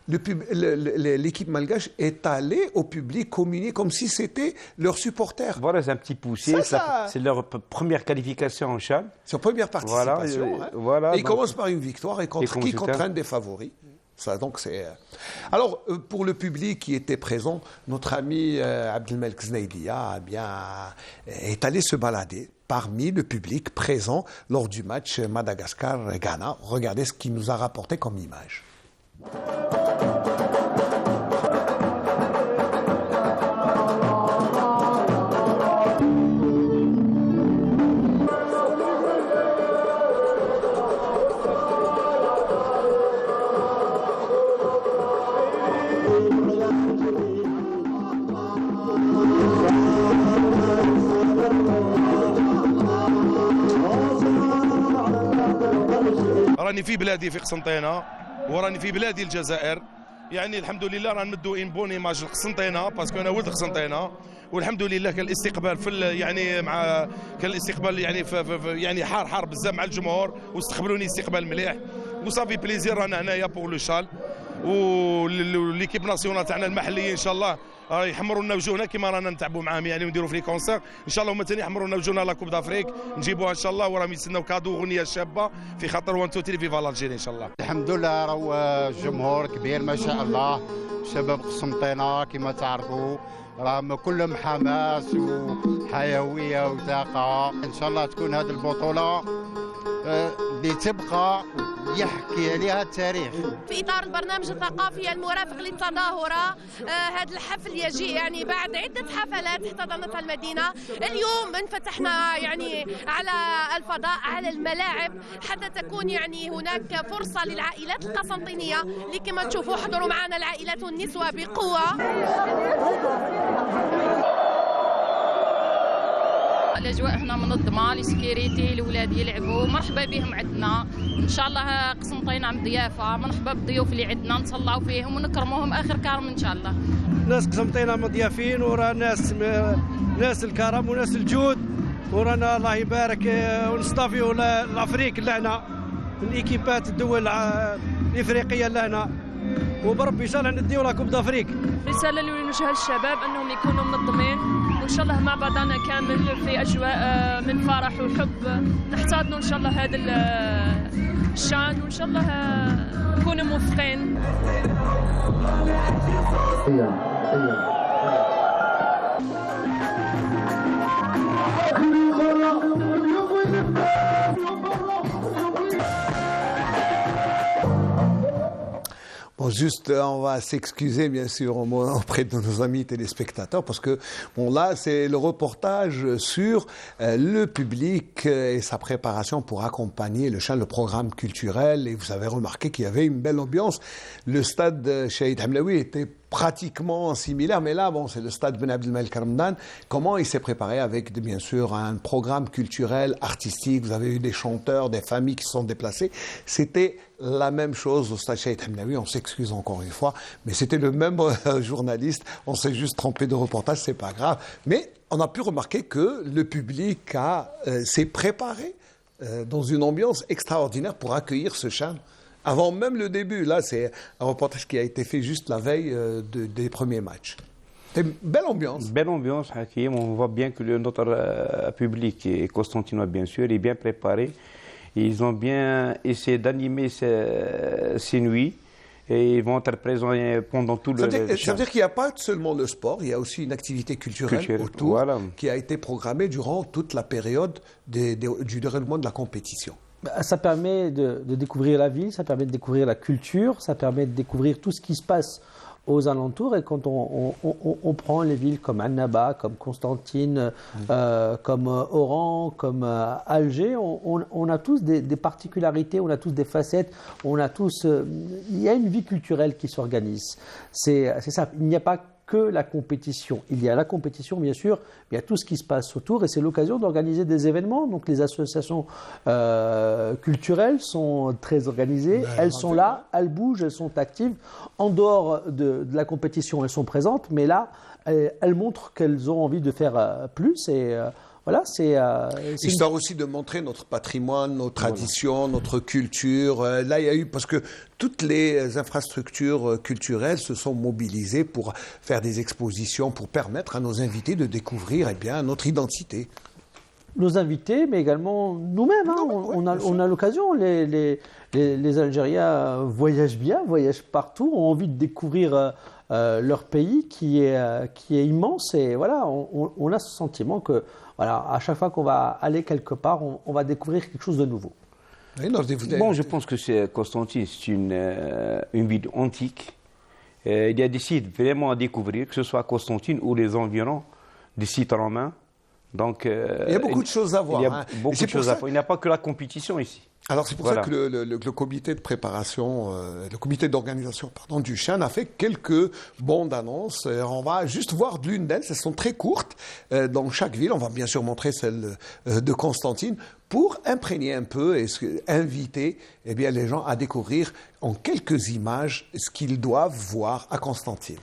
l'équipe malgache est allée au public communier comme si c'était leurs supporters. Voilà, c'est un petit poussé. C'est leur première qualification en CHAN. C'est leur première participation. Voilà, et ils commencent par une victoire et contre un des favoris. Ça, donc alors, pour le public qui était présent, notre ami Abdelmelek Znaidia est allé se balader parmi le public présent lors du match Madagascar-Ghana. Regardez ce qu'il nous a rapporté comme image. راني في بلادي في قسنطينة وراني في بلادي الجزائر يعني الحمد لله نمدوا ان بون ايماج لقسنطينة باسكو انا ولد قسنطينة والحمد لله كان الاستقبال يعني مع كان الاستقبال يعني حار بزاف مع الجمهور واستقبلوني استقبال مليح وصافي بليزير رانا هنايا بور لو شال وليكيب ناسيونال تاعنا المحليه ان شاء الله يحمروا لنا وجوهنا كما رانا نتعبوا معاهم يعني ونديروا في لي كونسير ان شاء الله هما ثاني يحمروا لنا وجوهنا لا كوب دافريك نجيبوها ان شاء الله وراهم يتسناو كادو اغنيه شابه في خاطر 1 2 3 فيفا الجيري ان شاء الله. الحمد لله راهو جمهور كبير ما شاء الله شباب قسنطينه كما تعرفوا راهم كلهم حماس وحيويه وطاقه ان شاء الله تكون هذه البطوله لتبقى يحكي عليها التاريخ. في إطار البرنامج الثقافي المرافق للتظاهرة هذا الحفل يجي يعني بعد عدة حفلات احتضنتها المدينة. اليوم انفتحنا يعني على الفضاء على الملاعب حتى تكون يعني هناك فرصة للعائلات القسنطينية اللي كما تشوفوا حضروا معنا العائلات والنسوة بقوة. الاجواء هنا منظمه لسكيورتي الاولاد يلعبوا مرحبا بهم عندنا ان شاء الله قسنطينه عم ضيافه مرحبا بالضيوف اللي عندنا نصلعوا فيهم ونكرموهم اخر كرم ان شاء الله. ناس قسنطينه مضيافين ورا ناس الكرم وناس الجود ورانا الله يبارك ونصطفيوا الافريق لهنا الايكيبات الدول الافريقيه لهنا وبربي ان شاء الله نديو لكم دافريك. رساله لنوجهها الشباب انهم يكونوا منظمين وان شاء الله مع بعضنا كامل في اجواء من فرح وحب نحتضنوا ان شاء الله هذا الشان وان شاء الله نكونوا موفقين. Bon, juste, on va s'excuser, bien sûr, auprès de nos amis téléspectateurs, parce que, bon, là, c'est le reportage sur le public et sa préparation pour accompagner le programme culturel. Et vous avez remarqué qu'il y avait une belle ambiance. Le stade Shahid Hamlaoui était pratiquement similaire, mais là, bon, c'est le stade Ben Abdelmalek Ramdan. Comment il s'est préparé avec, bien sûr, un programme culturel, artistique. Vous avez eu des chanteurs, des familles qui se sont déplacées. C'était la même chose au stade Shahid Hamlaoui. On s'excuse encore une fois, mais c'était le même journaliste. On s'est juste trompé de reportage, c'est pas grave. Mais on a pu remarquer que le public s'est préparé dans une ambiance extraordinaire pour accueillir ce chant. Avant même le début, là, c'est un reportage qui a été fait juste la veille des premiers matchs. Et belle ambiance. Belle ambiance, Hakim. On voit bien que notre public, et constantinois bien sûr, est bien préparé. Ils ont bien essayé d'animer ces nuits. Et ils vont être présents pendant tout le... Ça veut dire qu'il n'y a pas seulement le sport, il y a aussi une activité culturelle autour qui a été programmée durant toute la période du déroulement de la compétition. Ça permet de découvrir la ville, ça permet de découvrir la culture, ça permet de découvrir tout ce qui se passe aux alentours. Et quand on prend les villes comme Annaba, comme Constantine, comme Oran, comme Alger, on a tous des particularités, on a tous des facettes, on a tous... il y a une vie culturelle qui s'organise. C'est ça. Il n'y a pas que la compétition. Il y a la compétition, bien sûr, mais il y a tout ce qui se passe autour et c'est l'occasion d'organiser des événements. Donc les associations culturelles sont très organisées, elles sont là, elles bougent, elles sont actives. En dehors de la compétition, elles sont présentes, mais là, elles montrent qu'elles ont envie de faire plus et... Voilà, histoire aussi de montrer notre patrimoine, nos traditions, notre culture. Là, il y a eu, parce que toutes les infrastructures culturelles se sont mobilisées pour faire des expositions, pour permettre à nos invités de découvrir notre identité. Nos invités, mais également nous-mêmes. On a l'occasion. Les Algériens voyagent bien, voyagent partout, ont envie de découvrir leur pays qui est immense. Et voilà, on a ce sentiment que... Voilà, à chaque fois qu'on va aller quelque part, on va découvrir quelque chose de nouveau. Bon, je pense que Constantine, c'est une ville antique. Il y a des sites vraiment à découvrir, que ce soit Constantine ou les environs, des sites romains. Donc, il y a beaucoup de choses à voir. Il n'y a pas que la compétition ici. Alors c'est pour ça que le comité de préparation, le comité d'organisation du CHAN a fait quelques bandes annonces. On va juste voir l'une d'elles, elles sont très courtes dans chaque ville. On va bien sûr montrer celle de Constantine pour imprégner un peu et inviter les gens à découvrir en quelques images ce qu'ils doivent voir à Constantine.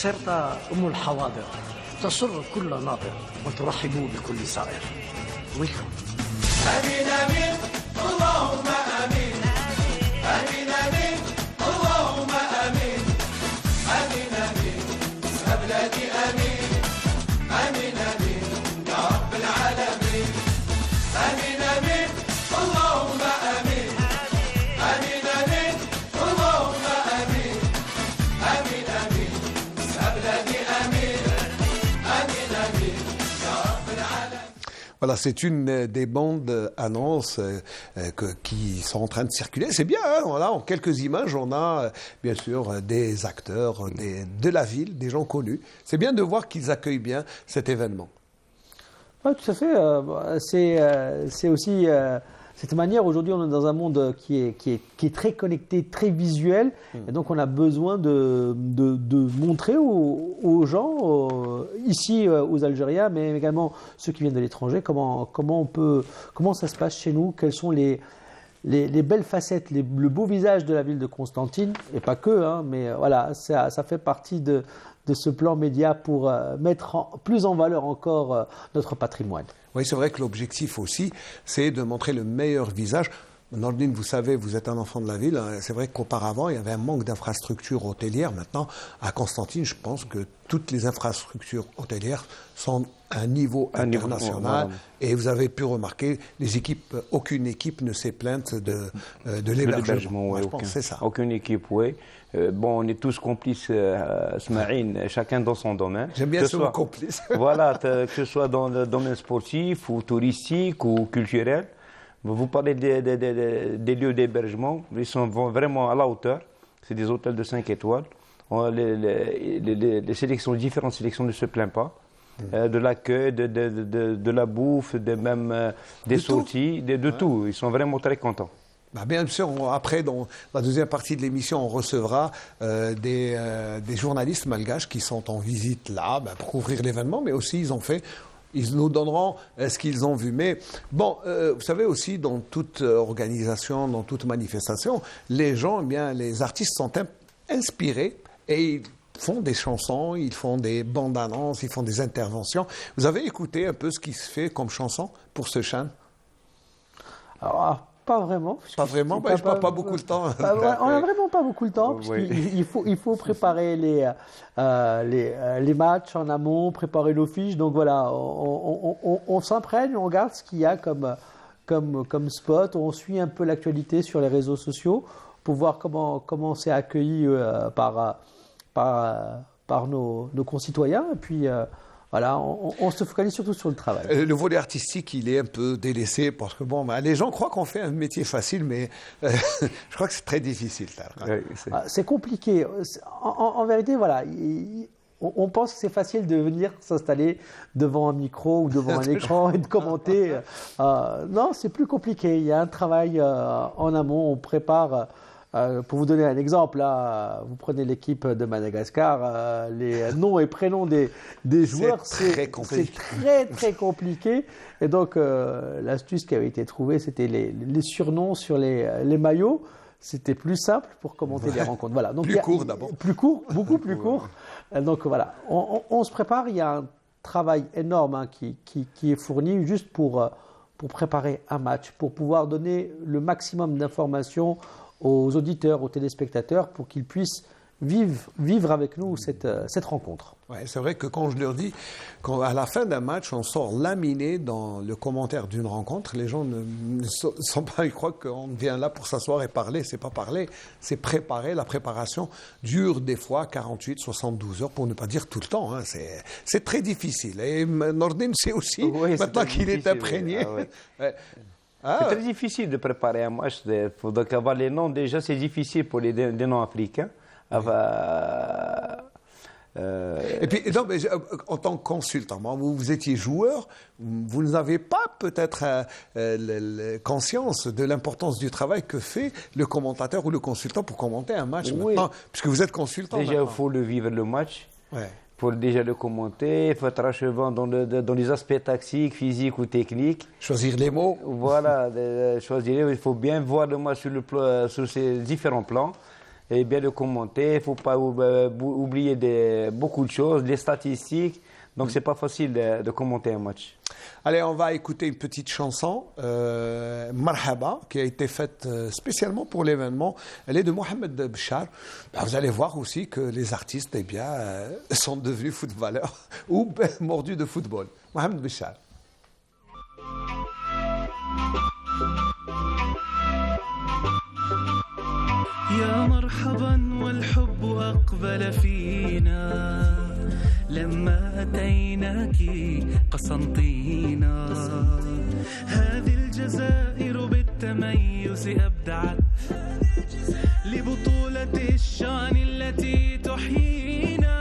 صرت أم الحواضر تسر كل ناظر وترحب بكل سائر. ويلكم. آمين آمين اللهم آمين. آمين آمين اللهم آمين. آمين آمين يا بلادي آمين. آمين آمين يا رب العالمين. آمين آمين اللهم آمين. آمين آمين اللهم آمين. آمين آمين. Voilà, c'est une des bandes annonces qui sont en train de circuler. C'est bien, hein, voilà, en quelques images, on a bien sûr des acteurs de la ville, des gens connus. C'est bien de voir qu'ils accueillent bien cet événement. Oui, tout à fait. C'est aussi cette manière. Aujourd'hui, on est dans un monde qui est très connecté, très visuel. Et donc, on a besoin de montrer aux gens, ici aux Algériens, mais également ceux qui viennent de l'étranger, comment ça se passe chez nous, quelles sont les belles facettes, le beau visage de la ville de Constantine, et pas que, hein, mais voilà, ça fait partie de ce plan média pour mettre plus en valeur encore notre patrimoine. Oui, c'est vrai que l'objectif aussi, c'est de montrer le meilleur visage. Nordine, vous savez, vous êtes un enfant de la ville. C'est vrai qu'auparavant, il y avait un manque d'infrastructures hôtelières. Maintenant, à Constantine, je pense que toutes les infrastructures hôtelières sont à un niveau international. Et vous avez pu remarquer, aucune équipe ne s'est plainte de l'hébergement. Ouais, je pense que c'est ça. Aucune équipe, oui. On est tous complices, Smaïn, chacun dans son domaine. J'aime bien ce mot complice. Voilà, que ce soit dans le domaine sportif ou touristique ou culturel. Vous parlez des lieux d'hébergement, ils sont vraiment à la hauteur. C'est des hôtels de 5 étoiles. Les sélections, différentes sélections ne se plaignent pas. De l'accueil, de la bouffe, même des sorties, de tout. Ils sont vraiment très contents. Bien sûr, après, dans la deuxième partie de l'émission, on recevra des journalistes malgaches qui sont en visite là pour couvrir l'événement, mais aussi ils nous donneront ce qu'ils ont vu. Mais bon, vous savez aussi, dans toute organisation, dans toute manifestation, les gens, les artistes sont inspirés et font des chansons, ils font des bandes annonces, ils font des interventions. Vous avez écouté un peu ce qui se fait comme chanson pour ce chant? Alors, pas vraiment. Pas vraiment, je n'ai pas beaucoup le temps. On n'a vraiment pas beaucoup le temps, parce qu'il faut préparer les matchs en amont, préparer nos fiches. Donc voilà, on s'imprègne, on regarde ce qu'il y a comme spot, on suit un peu l'actualité sur les réseaux sociaux pour voir comment c'est accueilli par nos concitoyens. Et puis voilà, on se focalise surtout sur le travail. Le volet artistique, il est un peu délaissé parce que les gens croient qu'on fait un métier facile, mais je crois que c'est très difficile. C'est compliqué. En vérité, voilà, on pense que c'est facile de venir s'installer devant un micro ou devant un écran et de commenter. Non, c'est plus compliqué. Il y a un travail en amont. On prépare. Pour vous donner un exemple, là, vous prenez l'équipe de Madagascar, les noms et prénoms des joueurs, c'est très très compliqué. Et donc, l'astuce qui avait été trouvée, c'était les surnoms sur les maillots. C'était plus simple pour commenter les rencontres. Voilà. Donc, court d'abord. Plus court, beaucoup plus court. Donc voilà, on se prépare. Il y a un travail énorme qui est fourni juste pour préparer un match, pour pouvoir donner le maximum d'informations aux auditeurs, aux téléspectateurs, pour qu'ils puissent vivre avec nous cette rencontre. Ouais, c'est vrai que quand je leur dis qu'à la fin d'un match, on sort laminé dans le commentaire d'une rencontre, les gens ne sont pas, ils croient qu'on vient là pour s'asseoir et parler. C'est pas parler, c'est préparer. La préparation dure des fois 48, 72 heures, pour ne pas dire tout le temps. Hein. C'est très difficile. Et Nordine sait aussi, maintenant qu'il est imprégné. C'est très difficile de préparer un match. Donc avoir les noms, déjà, c'est difficile pour des noms africains. Et puis, non, mais, en tant que consultant, vous étiez joueur, vous n'avez pas peut-être conscience de l'importance du travail que fait le commentateur ou le consultant pour commenter un match maintenant, puisque vous êtes consultant. Déjà, il faut le vivre le match. Ouais. Il faut déjà le commenter, il faut être à cheval dans les aspects tactiques, physiques ou techniques. Choisir les mots. Voilà, choisir. Il faut bien voir le match sur ces différents plans et bien le commenter. Il ne faut pas oublier beaucoup de choses, les statistiques. Donc, ce n'est pas facile de commenter un match. Allez, on va écouter une petite chanson, Marhaba, qui a été faite spécialement pour l'événement. Elle est de Mohamed Bchar. Vous allez voir aussi que les artistes sont devenus footballeurs ou mordus de football. Mohamed Bchar. يا مرحبا والحب أقبل فينا لما أتيناك قسنطينة هذه الجزائر بالتميز أبدعت لبطولة الشان التي تحيينا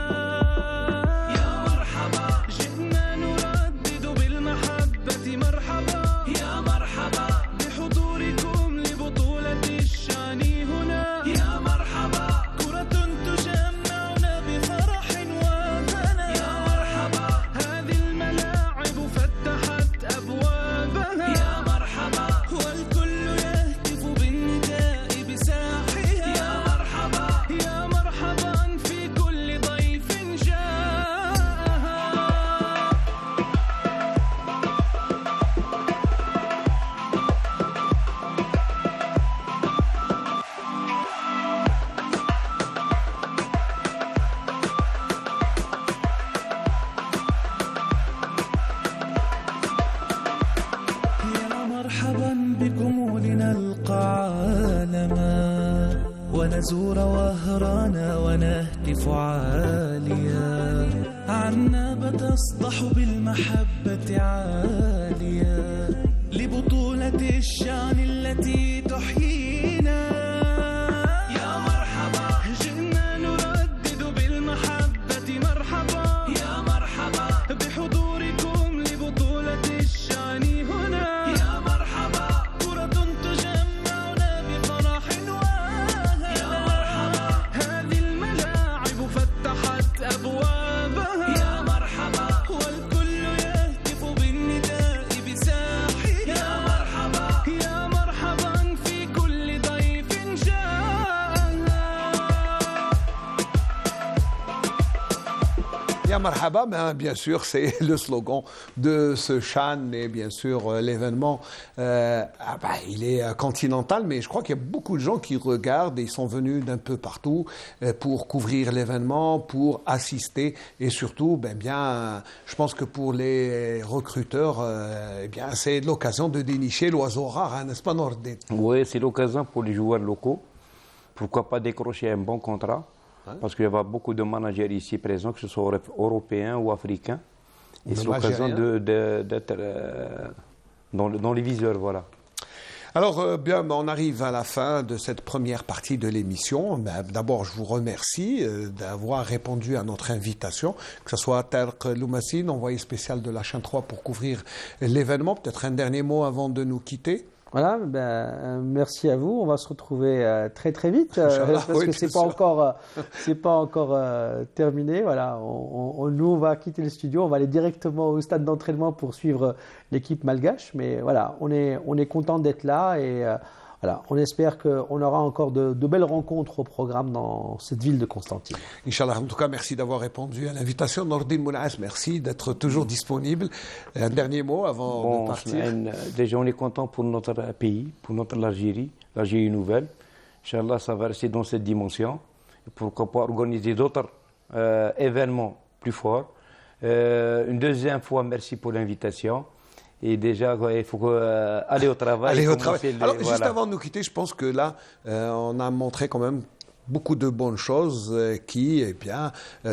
يا مرحبا جئنا نردد بالمحبة مرحبا يا مرحبا بحضوركم لبطولة الشان هنا يا مرحبا كرة تجمعنا بفرح وهنا يا مرحبا هذه الملاعب فتحت أبوابها يا مرحبا والكل يهتف بالنداء بساحها يا مرحبا يا مرحبا في كل ضيف جاءها يا مرحبا بكم لنلقى عالما ونزور وهرانا ونهتف عاليا عنابة تصدح بالمحبة عاليا لبطولة الشان التي تحيينا يا مرحبا جئنا نردد بالمحبة مرحبا يا مرحبا بحضوركم لبطولة الشان هنا يا مرحبا كرة تجمعنا بفرح وهنا يا مرحبا هذه الملاعب فتحت أبوابها يا مرحبا والكل يهتف بالنداء بساحها marhaba, ben, bien sûr, c'est le slogan de ce Shan et bien sûr l'événement, il est continental, mais je crois qu'il y a beaucoup de gens qui regardent et ils sont venus d'un peu partout pour couvrir l'événement, pour assister et surtout, je pense que pour les recruteurs, c'est l'occasion de dénicher l'oiseau rare, n'est-ce pas Nordin? Oui, c'est l'occasion pour les joueurs locaux. Pourquoi pas décrocher un bon contrat? Parce qu'il y a beaucoup de managers ici présents, que ce soit européens ou africains. Et c'est l'occasion d'être dans les viseurs, voilà. Alors, on arrive à la fin de cette première partie de l'émission. D'abord, je vous remercie d'avoir répondu à notre invitation, que ce soit Tarek Loumassine, envoyé spécial de la chaîne 3 pour couvrir l'événement. Peut-être un dernier mot avant de nous quitter. Voilà, merci à vous. On va se retrouver très très vite parce que c'est pas encore terminé. Voilà, nous on va quitter le studio, on va aller directement au stade d'entraînement pour suivre l'équipe malgache. Mais voilà, on est content d'être là et voilà, on espère qu'on aura encore de belles rencontres au programme dans cette ville de Constantine. Inch'Allah, en tout cas, merci d'avoir répondu à l'invitation. Nordin Mounaas, merci d'être toujours disponible. Un dernier mot avant de partir. Déjà, on est content pour notre pays, pour notre l'Algérie nouvelle. Inch'Allah, ça va rester dans cette dimension. Pourquoi pas organiser d'autres événements plus forts. Une deuxième fois, merci pour l'invitation. Et déjà, il faut aller au travail. Alors, juste avant de nous quitter, je pense que là, on a montré quand même beaucoup de bonnes choses qui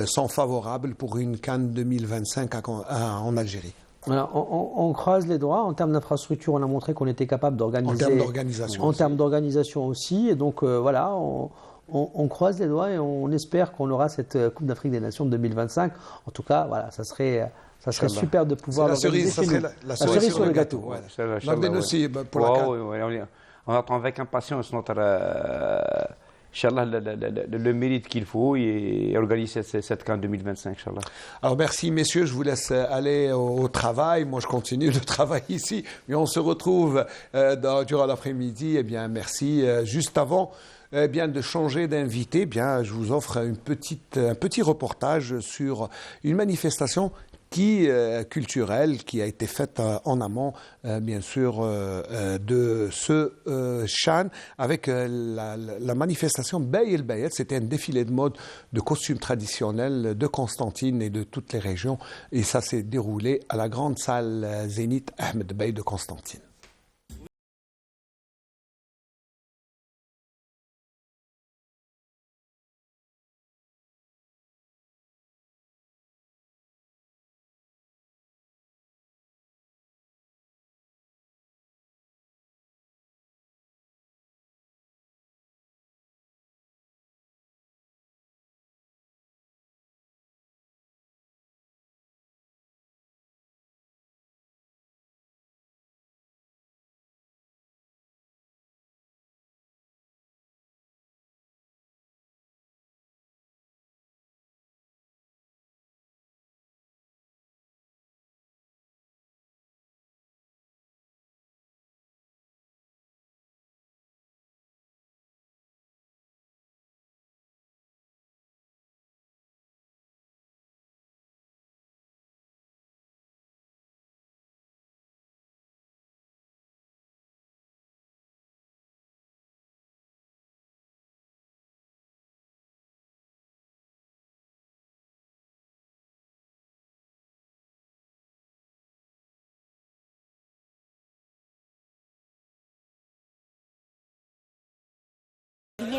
sont favorables pour une CAN 2025 en Algérie. Alors, on croise les doigts. En termes d'infrastructure, on a montré qu'on était capable d'organiser. En termes d'organisation. En termes d'organisation aussi. Et donc, voilà, on croise les doigts et on espère qu'on aura cette Coupe d'Afrique des Nations de 2025. En tout cas, voilà, ça serait super de pouvoir l'organiser chez nous. La cerise sur le gâteau. Aussi, pour la CAN. On attend avec impatience notre le mérite qu'il faut et organiser cette CAN 2025, Inch'Allah. Alors merci messieurs, je vous laisse aller au travail. Moi je continue le travail ici, mais on se retrouve durant l'après-midi. Merci. Juste avant de changer d'invité, je vous offre un petit reportage sur une manifestation culturelle qui a été faite en amont, bien sûr, de ce Shan avec la manifestation Bey El Bayet. C'était un défilé de mode de costumes traditionnels de Constantine et de toutes les régions. Et ça s'est déroulé à la grande salle Zénith Ahmed Bey de Constantine.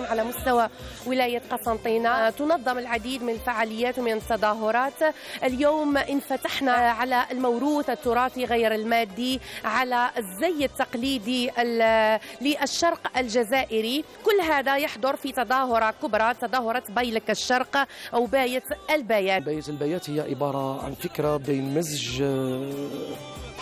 على مستوى ولاية قسنطينة تنظم العديد من الفعاليات ومن التظاهرات. اليوم انفتحنا على الموروث التراثي غير المادي، على الزي التقليدي للشرق الجزائري. كل هذا يحضر في تظاهرة كبرى، تظاهرة بيلك الشرق أو باية البيات. باية البيات هي عبارة عن فكرة بين مزج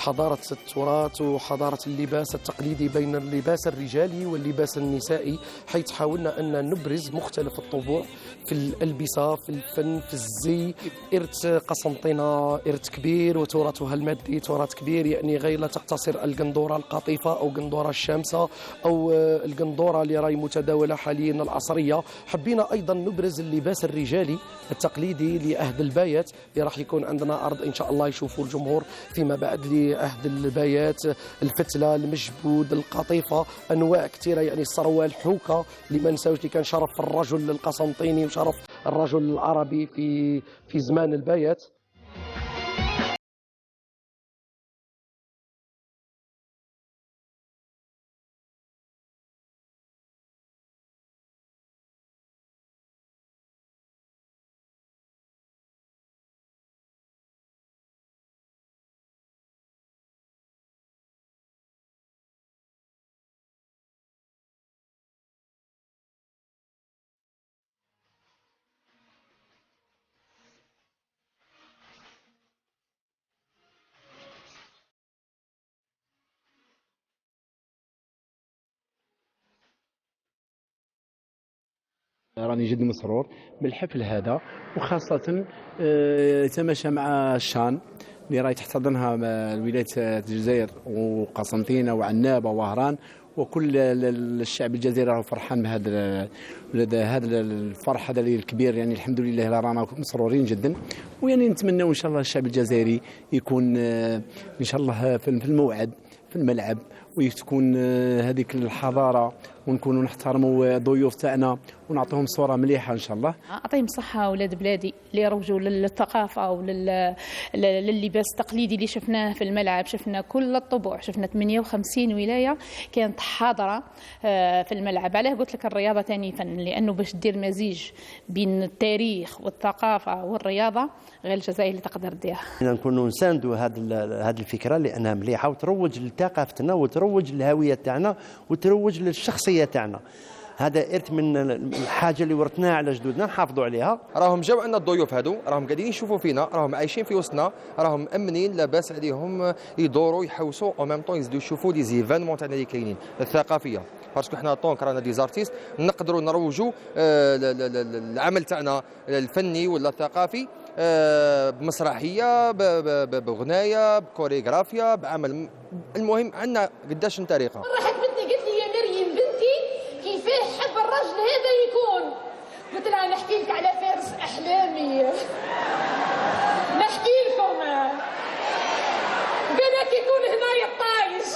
حضارة التراث وحضارة اللباس التقليدي بين اللباس الرجالي واللباس النسائي، حيث حاولنا أن نبرز مختلف الطبوع في الألبسة، في الفن، في الزي. إرث قسنطينة إرث كبير وتراثها المادي تراث كبير، يعني غير لا تقتصر القندورة القطيفة أو القندورة الشامسة أو القندورة اللي راهي متداولة حاليا العصرية. حبينا أيضا نبرز اللباس الرجالي التقليدي لعهد البايات اللي راح يكون عندنا عرض إن شاء الله يشوفوا الجمهور فيما بعد لعهد البايات، الفتلة، المجبود، القطيفة، أنواع كثيرة، يعني السروال، الحوكة اللي ما نساوش اللي كان شرف الرجل القسنطيني وشرف الرجل العربي في زمان البايات. راني جد مسرور بالحفل هذا، وخاصة يتماشى مع الشان اللي راهي تحتضنها ولاية الجزائر وقسنطينة وعنابة ووهران، وكل الشعب الجزائري راه فرحان بهذا الفرح هذا الكبير. يعني الحمد لله رانا مسرورين جدا، ويعني نتمنى ان شاء الله الشعب الجزائري يكون ان شاء الله في الموعد في الملعب، وتكون هذيك الحضاره، ونكونوا نحترموا الضيوف تاعنا ونعطيهم صوره مليحه ان شاء الله. اعطيهم الصحه اولاد بلادي اللي يروجوا للثقافه ولللباس التقليدي اللي شفناه في الملعب. شفنا كل الطبوع، شفنا 58 ولايه كانت حاضره في الملعب. علاه قلت لك الرياضه ثاني فن، لانه باش دير مزيج بين التاريخ والثقافه والرياضه غير الجزائر اللي تقدر ديرها. نكونوا نساندوا هذه الفكره لانها مليحه وتروج لثقافتنا وتروج للهويه تاعنا وتروج للشخصيه تاعنا. هذا إرث من الحاجه اللي ورثناها على جدودنا نحافظوا عليها. راهم جاو عندنا الضيوف هادو، راهم قاعدين يشوفوا فينا، راهم عايشين في وسطنا، راهم مأمنين، لاباس عليهم يدوروا يحوسوا او ميم طون يزيدوا يشوفوا لي زيفانمون تاعنا اللي كاينين الثقافيه، باسكو حنا طونك رانا دي زارتيست نقدروا نروجوا العمل تاعنا الفني ولا الثقافي بمسرحيه، بغنايه، بكوريغرافيا، بعمل. المهم عندنا قداش من طريقه. راحت بنتي قالت لي يا مريم بنتي كيفاه حب الرجل هذا يكون؟ قلت لها نحكي لك على فارس احلامي، نحكي لكم بالك يكون هنايا الطايش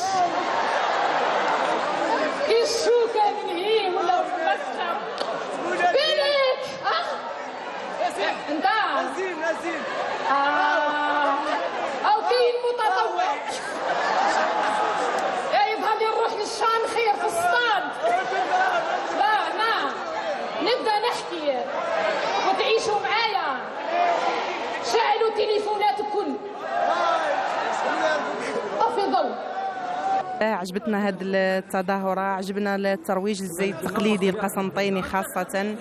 كي الشوكه من هي ولا مسخر بالك انت نزيل او كاين متطوع يظهر لي نروح للشام خير في الصاد. لا نبدا نحكي وتعيشوا معايا. شعلوا تليفونات الكل طفي ضوء. عجبتنا هذه التظاهرة، عجبنا الترويج للزي التقليدي القسنطيني خاصة.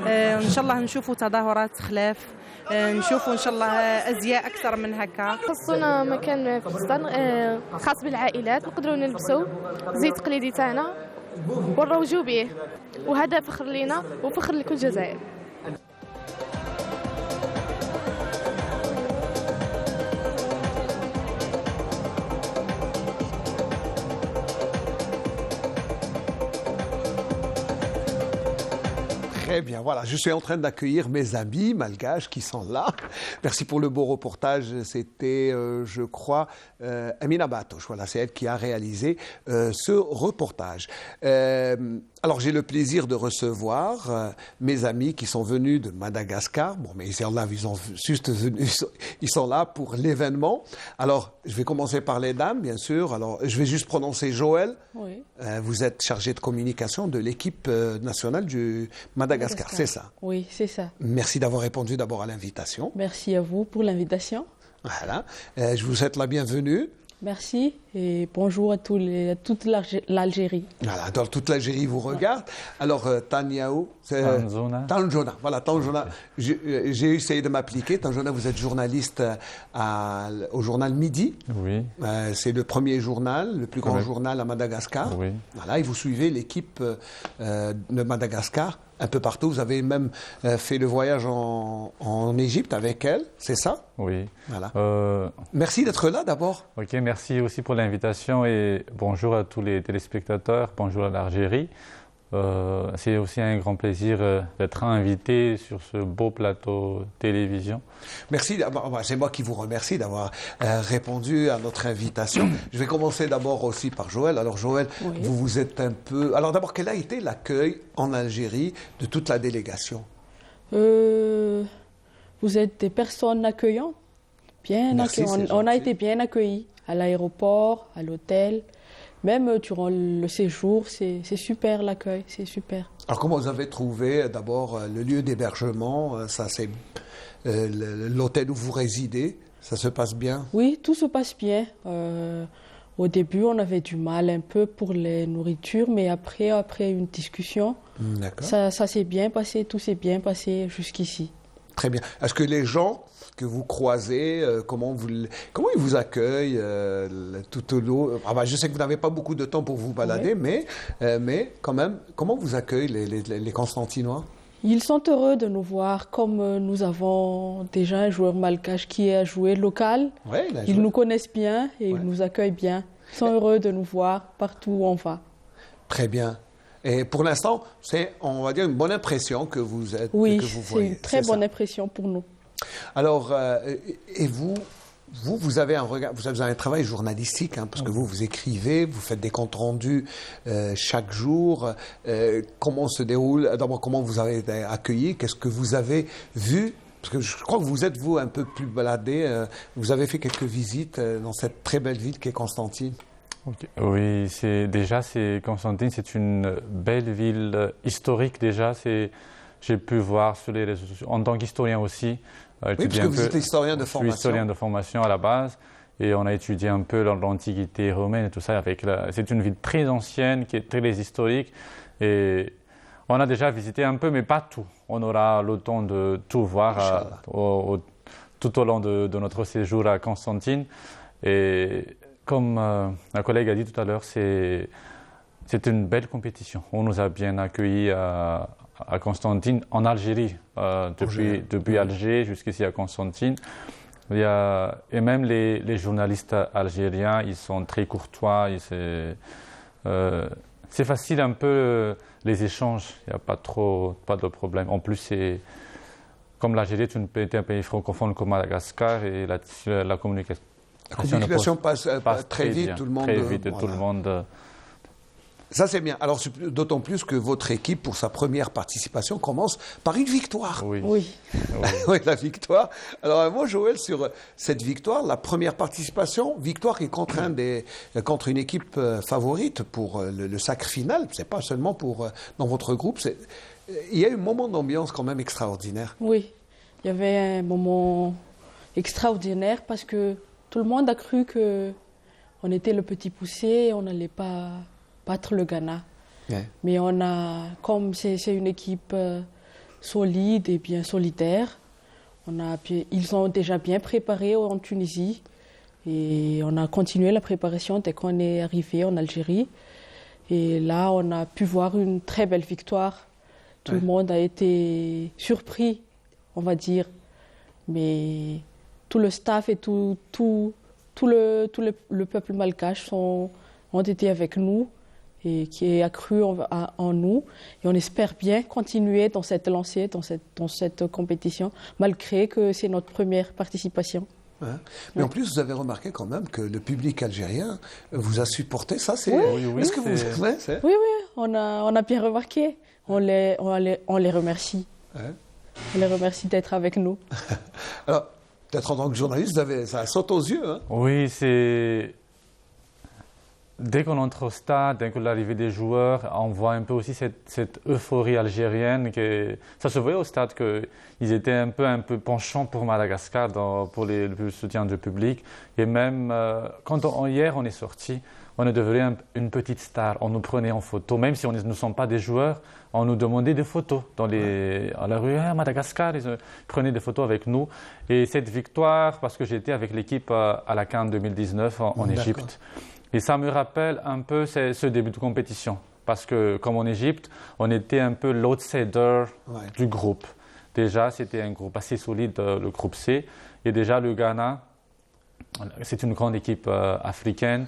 إن شاء الله نشوفوا تظاهرات خلاف، نشوفوا إن شاء الله أزياء أكثر من هكا. خصونا مكان في الفستان خاص بالعائلات نقدروا نلبسوا زي التقليدي تاعنا ونروجوا به، وهذا فخر لينا وفخر لكل جزائر. Très bien, voilà, je suis en train d'accueillir mes amis malgaches qui sont là. Merci pour le beau reportage. C'était, je crois, Amina Batoche. Voilà, c'est elle qui a réalisé ce reportage. Alors, j'ai le plaisir de recevoir mes amis qui sont venus de Madagascar. Bon, mais ils ont juste venus, ils sont là pour l'événement. Alors, je vais commencer par les dames, bien sûr. Alors, je vais juste prononcer Joël. Oui. Vous êtes chargée de communication de l'équipe nationale du Madagascar, c'est ça? Oui, c'est ça. Merci d'avoir répondu d'abord à l'invitation. Merci à vous pour l'invitation. Voilà. Je vous souhaite la bienvenue. Merci et bonjour à toute l'Algérie. Voilà, dans toute l'Algérie vous regarde. Alors, Taniao, Tanjona. Voilà, Tanjona. J'ai essayé de m'appliquer. Tanjona, vous êtes journaliste au journal Midi. Oui. C'est le premier journal, le plus grand journal à Madagascar. Oui. Voilà, et vous suivez l'équipe de Madagascar un peu partout. Vous avez même fait le voyage en Égypte avec elle, c'est ça? Oui. Voilà. Merci d'être là d'abord. Ok, merci aussi pour l'invitation et bonjour à tous les téléspectateurs, bonjour à l'Algérie. C'est aussi un grand plaisir d'être invité sur ce beau plateau télévision. Merci, c'est moi qui vous remercie d'avoir répondu à notre invitation. Je vais commencer d'abord aussi par Joël. Alors Joël, vous êtes un peu... Alors d'abord, quel a été l'accueil en Algérie de toute la délégation? Vous êtes des personnes accueillantes, bien accueillantes. On a été bien accueillis à l'aéroport, à l'hôtel. Même durant le séjour, c'est super l'accueil, c'est super. Alors comment vous avez trouvé d'abord le lieu d'hébergement? Ça c'est l'hôtel où vous résidez, ça se passe bien? Oui, tout se passe bien. Au début, on avait du mal un peu pour les nourritures, mais après une discussion, ça s'est bien passé, tout s'est bien passé jusqu'ici. Très bien. Est-ce que les gens que vous croisez, comment ils vous accueillent tout au long? Je sais que vous n'avez pas beaucoup de temps pour vous balader, mais quand même, comment vous accueillent les Constantinois? Ils sont heureux de nous voir, comme nous avons déjà un joueur malgache qui a joué local. Ils nous connaissent bien et ils nous accueillent bien. Ils sont heureux de nous voir partout où on va. Très bien. Et pour l'instant, c'est, on va dire, une bonne impression que vous êtes. Oui, que vous voyez. C'est une très bonne impression pour nous. Alors, et vous avez un regard, vous avez un travail journalistique, parce que vous écrivez, vous faites des comptes rendus chaque jour. Comment se déroule, d'abord, comment vous avez été accueilli? Qu'est-ce que vous avez vu? Parce que je crois que vous êtes, vous, un peu plus baladé. Vous avez fait quelques visites dans cette très belle ville qu'est Constantine. Okay. Oui, Constantine, c'est une belle ville historique déjà. J'ai pu voir sur les réseaux sociaux, en tant qu'historien aussi. Oui, parce que vous êtes historien de formation. Je suis historien de formation à la base et on a étudié un peu l'Antiquité romaine et tout ça. C'est une ville très ancienne, qui est très historique et on a déjà visité un peu, mais pas tout. On aura le temps de tout voir tout au long de notre séjour à Constantine. Et comme ma collègue a dit tout à l'heure, c'est une belle compétition. On nous a bien accueillis à Constantine, en Algérie, depuis Alger jusqu'ici à Constantine. Et même les journalistes algériens, ils sont très courtois. C'est facile un peu les échanges, il n'y a pas de problème. En plus, comme l'Algérie est un pays francophone comme Madagascar, et la communication passe très vite, tout le monde. Très vite, tout le monde. Ça, c'est bien. Alors, d'autant plus que votre équipe, pour sa première participation, commence par une victoire. Oui. Oui, la victoire. Alors, moi, Joël, sur cette victoire, la première participation, victoire qui est contre une équipe favorite pour le sacre final. C'est pas seulement dans votre groupe. Il y a eu un moment d'ambiance quand même extraordinaire. Oui, il y avait un moment extraordinaire parce que tout le monde a cru qu'on était le petit poussé, on n'allait pas battre le Ghana. Mais comme c'est une équipe solide et bien solidaire, ils ont déjà bien préparé en Tunisie et on a continué la préparation dès qu'on est arrivé en Algérie. Et là, on a pu voir une très belle victoire. Tout le monde a été surpris, on va dire. Mais tout le staff et tout le peuple malgache ont été avec nous et qui a cru en nous. Et on espère bien continuer dans cette lancée, dans cette compétition, malgré que c'est notre première participation. Mais en plus, vous avez remarqué quand même que le public algérien vous a supporté. Ça, c'est. Oui, Est-ce que vous Oui, on a bien remarqué. On les remercie. On les remercie d'être avec nous. Alors, peut-être en tant que journaliste, ça saute aux yeux. Oui, Dès qu'on entre au stade, dès que l'arrivée des joueurs, on voit un peu aussi cette euphorie algérienne. Ça se voyait au stade qu'ils étaient un peu penchants pour Madagascar pour le soutien du public. Et même quand hier on est sorti, on est devenu une petite star. On nous prenait en photo, même si nous ne sommes pas des joueurs, on nous demandait des photos à la rue. À Madagascar, ils prenaient des photos avec nous. Et cette victoire, parce que j'étais avec l'équipe à la CAN 2019 en Égypte. Et ça me rappelle un peu ce début de compétition. Parce que, comme en Égypte, on était un peu l'outsider du groupe. Déjà, c'était un groupe assez solide, le groupe C. Et déjà, le Ghana, c'est une grande équipe africaine.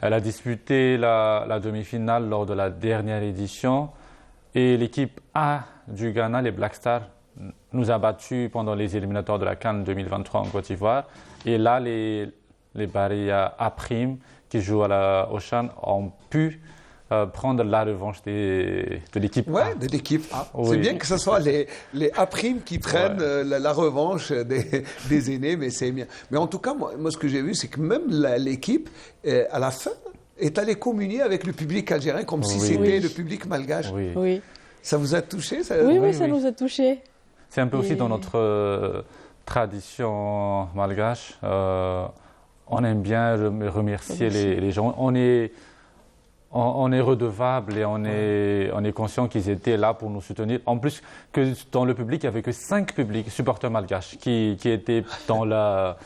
Elle a disputé la demi-finale lors de la dernière édition. Et l'équipe A du Ghana, les Black Stars, nous a battus pendant les éliminatoires de la CAN 2023 en Côte d'Ivoire. Et là, les Barilla A', qui jouent au CHAN, ont pu prendre la revanche de l'équipe A. Oui, de l'équipe A. Oui. C'est bien que ce soit les A' qui prennent la revanche des aînés, mais c'est bien. Mais en tout cas, moi ce que j'ai vu, c'est que même l'équipe, à la fin, est allée communier avec le public algérien comme si c'était le public malgache. Oui. Ça vous a touché ça? Oui, ça nous a touché. C'est un peu aussi dans notre tradition malgache. On aime bien remercier les gens. On est redevable et on est conscient qu'ils étaient là pour nous soutenir. En plus, que dans le public, il n'y avait que 5 supporters malgaches qui étaient dans la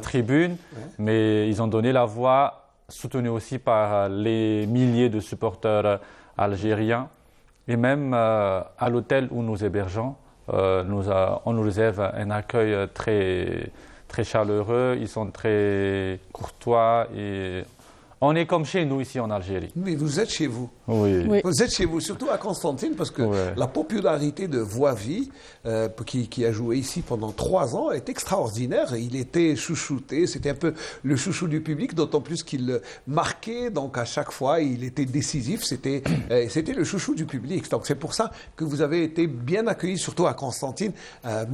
tribune, mais ils ont donné la voix, soutenus aussi par les milliers de supporters algériens. Et même à l'hôtel où nous hébergeons, on nous réserve un accueil très, très chaleureux. Ils sont très courtois et on est comme chez nous ici en Algérie. Mais vous êtes chez vous. Oui. Vous êtes chez vous, surtout à Constantine, parce que la popularité de Voivi, qui a joué ici pendant 3 ans, est extraordinaire. Il était chouchouté, c'était un peu le chouchou du public, d'autant plus qu'il marquait, donc à chaque fois, il était décisif, c'était le chouchou du public. Donc c'est pour ça que vous avez été bien accueilli, surtout à Constantine.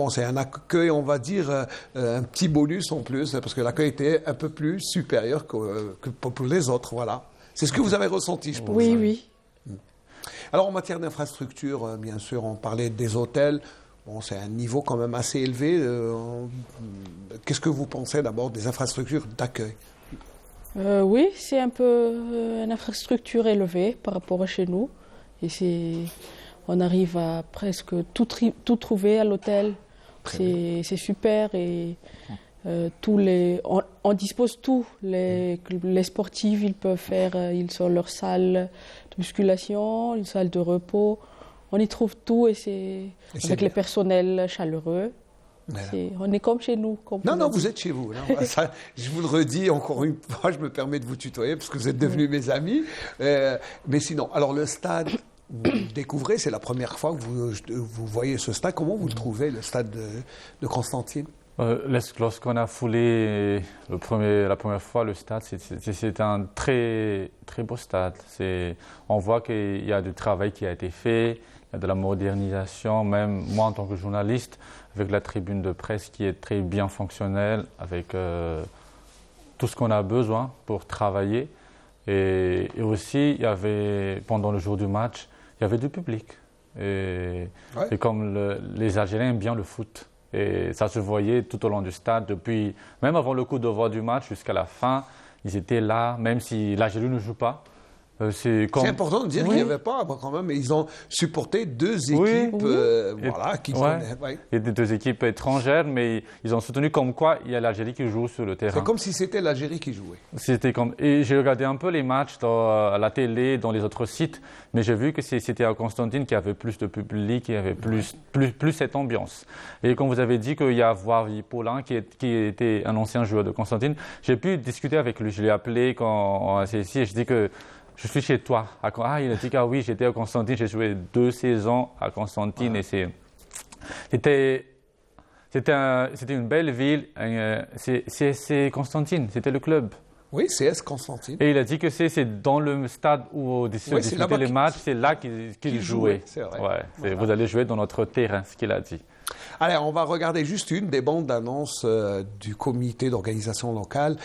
C'est un accueil, on va dire, un petit bonus en plus, parce que l'accueil était un peu plus supérieur que pour les autres, voilà. C'est ce que vous avez ressenti, je pense. Oui. Alors, en matière d'infrastructure, bien sûr, on parlait des hôtels. Bon, c'est un niveau quand même assez élevé. Qu'est-ce que vous pensez d'abord des infrastructures d'accueil? Oui, c'est un peu une infrastructure élevée par rapport à chez nous. Et on arrive à presque tout trouver à l'hôtel. C'est super et... on dispose tout. Les sportifs, ils peuvent faire, ils ont leur salle de musculation, une salle de repos. On y trouve tout et avec les personnels chaleureux. On est comme chez nous. Non, vous êtes chez vous. Là. Ça, je vous le redis encore une fois, je me permets de vous tutoyer parce que vous êtes devenus mes amis. Mais sinon, alors le stade, vous le découvrez, c'est la première fois que vous voyez ce stade. Comment vous le trouvez, le stade de Constantine? Lorsqu'on a foulé la première fois le stade, c'est un très, très beau stade. On voit qu'il y a du travail qui a été fait, il y a de la modernisation. Même moi, en tant que journaliste, avec la tribune de presse qui est très bien fonctionnelle, avec tout ce qu'on a besoin pour travailler. Et aussi, pendant le jour du match, il y avait du public. Et comme les Algériens aiment bien le foot. Et ça se voyait tout au long du stade, même avant le coup d'envoi du match jusqu'à la fin, ils étaient là, même si l'Algérie ne joue pas. C'est important de dire qu'il n'y avait pas, quand même, mais ils ont supporté 2 équipes qui et 2 équipes étrangères, mais ils ont soutenu comme quoi il y a l'Algérie qui joue sur le terrain. C'est comme si c'était l'Algérie qui jouait. Et j'ai regardé un peu les matchs à la télé, dans les autres sites, mais j'ai vu que c'était à Constantine qu'il y avait plus de public, qu'il y avait plus cette ambiance. Et comme vous avez dit qu'il y a Voivi Paulin, qui était un ancien joueur de Constantine, j'ai pu discuter avec lui. Je l'ai appelé quand on s'est ici et je dis que je suis chez toi. Il a dit que oui, j'étais à Constantine, j'ai joué 2 saisons à Constantine et c'était une belle ville. C'est Constantine, c'était le club. Oui, CS Constantine. Et il a dit que c'est dans le stade où se disputaient les matchs, c'est là qu'il jouait. C'est vrai. Vous allez jouer dans notre terrain, ce qu'il a dit. Allez, on va regarder juste une des bandes d'annonces du comité d'organisation locale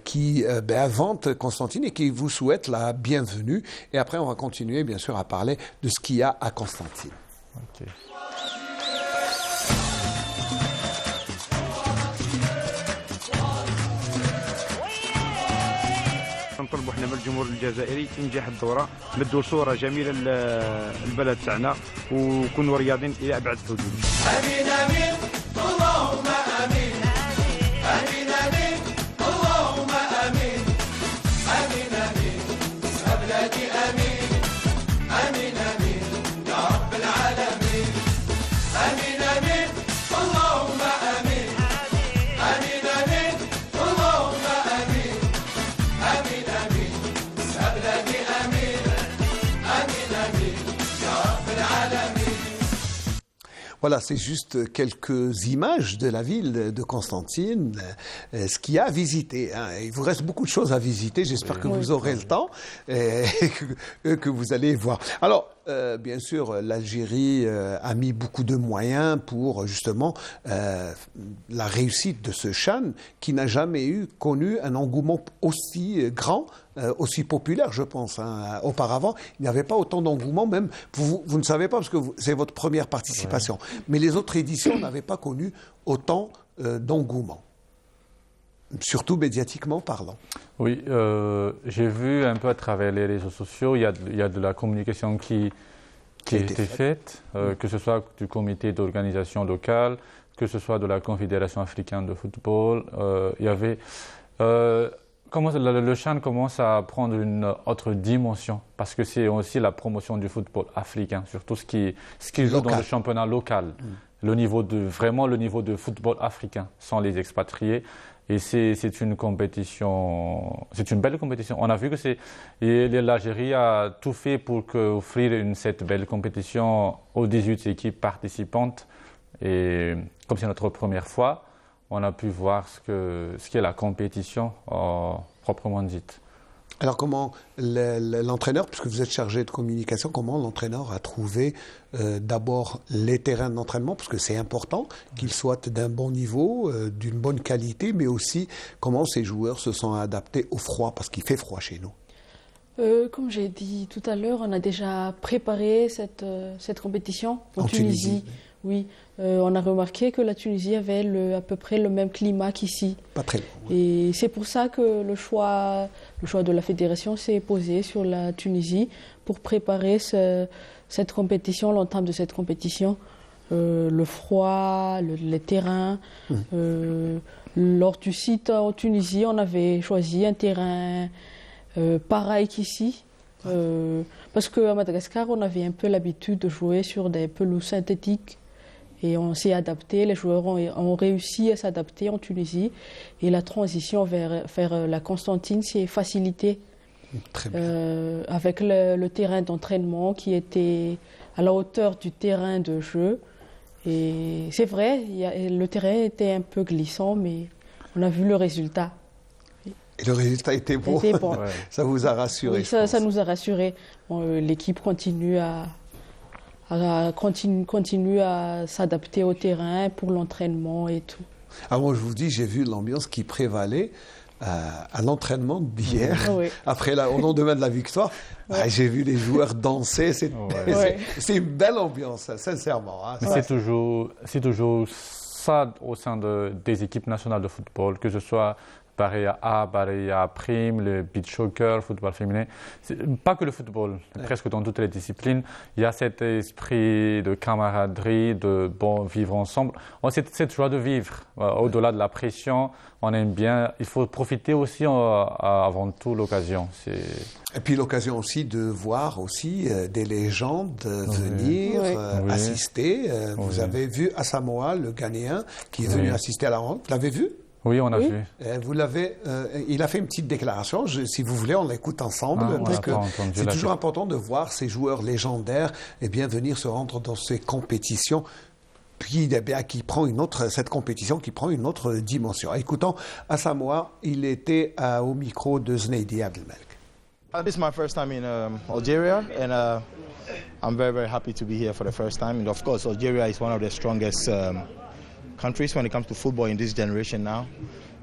qui vante Constantine et qui vous souhaite la bienvenue. Et après, on va continuer, bien sûr, à parler de ce qu'il y a à Constantine. Okay. نطلبوا احنا من الجمهور الجزائري تنجح الدوره، مدوا صوره جميله للبلد تاعنا وكونوا رياضيين الى ابعد الحدود. امين امين اللهم امين امين امين اللهم امين امين امين يا بلادي امين امين امين يا رب العالمين امين امين اللهم امين امين امين اللهم امين امين امين يا بلادي امين امين امين يا رب العالمين. Voilà, c'est juste quelques images de la ville de Constantine, ce qu'il y a à visiter. Il vous reste beaucoup de choses à visiter, j'espère que vous aurez le temps et que vous allez voir. Alors, bien sûr, l'Algérie a mis beaucoup de moyens pour justement la réussite de ce CHAN qui n'a jamais connu un engouement aussi grand, aussi populaire, je pense. Auparavant, il n'y avait pas autant d'engouement, même vous ne savez pas parce que c'est votre première participation. Ouais. Mais les autres éditions n'avaient pas connu autant d'engouement, surtout médiatiquement parlant. Oui, j'ai vu un peu à travers les réseaux sociaux, il y a de la communication qui a été faite, que ce soit du comité d'organisation locale, que ce soit de la Confédération africaine de football. Il y avait... le CHAN commence à prendre une autre dimension parce que c'est aussi la promotion du football africain, surtout ce qui joue dans le championnat local. Le niveau de football africain sans les expatriés. Et c'est une compétition, c'est une belle compétition. On a vu que l'Algérie a tout fait pour offrir cette belle compétition aux 18 équipes participantes. Et comme c'est notre première fois, on a pu voir ce qu'est la compétition proprement dite. Alors comment l'entraîneur, puisque vous êtes chargé de communication, comment l'entraîneur a trouvé d'abord les terrains d'entraînement, parce que c'est important qu'ils soient d'un bon niveau, d'une bonne qualité, mais aussi comment ces joueurs se sont adaptés au froid, parce qu'il fait froid chez nous. Comme j'ai dit tout à l'heure, on a déjà préparé cette compétition en Tunisie. Oui, on a remarqué que la Tunisie avait à peu près le même climat qu'ici. Pas très loin. Et c'est pour ça que le choix de la fédération s'est posé sur la Tunisie pour préparer cette compétition, l'entame de cette compétition. Le froid, les terrains. Lors du site en Tunisie, on avait choisi un terrain pareil qu'ici. Parce qu'à Madagascar, on avait un peu l'habitude de jouer sur des pelouses synthétiques. Et on s'est adapté, les joueurs ont réussi à s'adapter en Tunisie. Et la transition vers la Constantine s'est facilitée. Très bien. Avec le terrain d'entraînement qui était à la hauteur du terrain de jeu. Et c'est vrai, le terrain était un peu glissant, mais on a vu le résultat. Et le résultat était bon. Ouais. Ça vous a rassuré? Oui, ça nous a rassuré. L'équipe continue à s'adapter au terrain pour l'entraînement et tout. Alors moi, je vous dis, j'ai vu l'ambiance qui prévalait à l'entraînement d'hier, au lendemain de la victoire. J'ai vu les joueurs danser. C'est une belle ambiance, sincèrement. Mais c'est toujours ça au sein des équipes nationales de football, que ce soit pareil à A, pareil à Prime, le beach soccer, le football féminin. Pas que le football, presque dans toutes les disciplines. Il y a cet esprit de camaraderie, de bon vivre ensemble. Cette joie de vivre, au-delà de la pression, on aime bien. Il faut profiter aussi avant tout l'occasion. Et puis l'occasion aussi de voir aussi des légendes venir assister. Vous avez vu Asamoah, le Ghanéen, qui est venu assister à la rencontre. Vous l'avez vu? Oui, on a vu. Il a fait une petite déclaration. Si vous voulez, on l'écoute ensemble parce que c'est toujours important de voir ces joueurs légendaires venir se rendre dans ces compétitions. Puis cette compétition qui prend une autre dimension. Écoutons Asamoah, il était au micro de Znedi Abdelmalek. This is my first time in Algeria, and I'm very, very happy to be here for the first time. And of course, Algeria is one of the strongest countries when it comes to football in this generation now.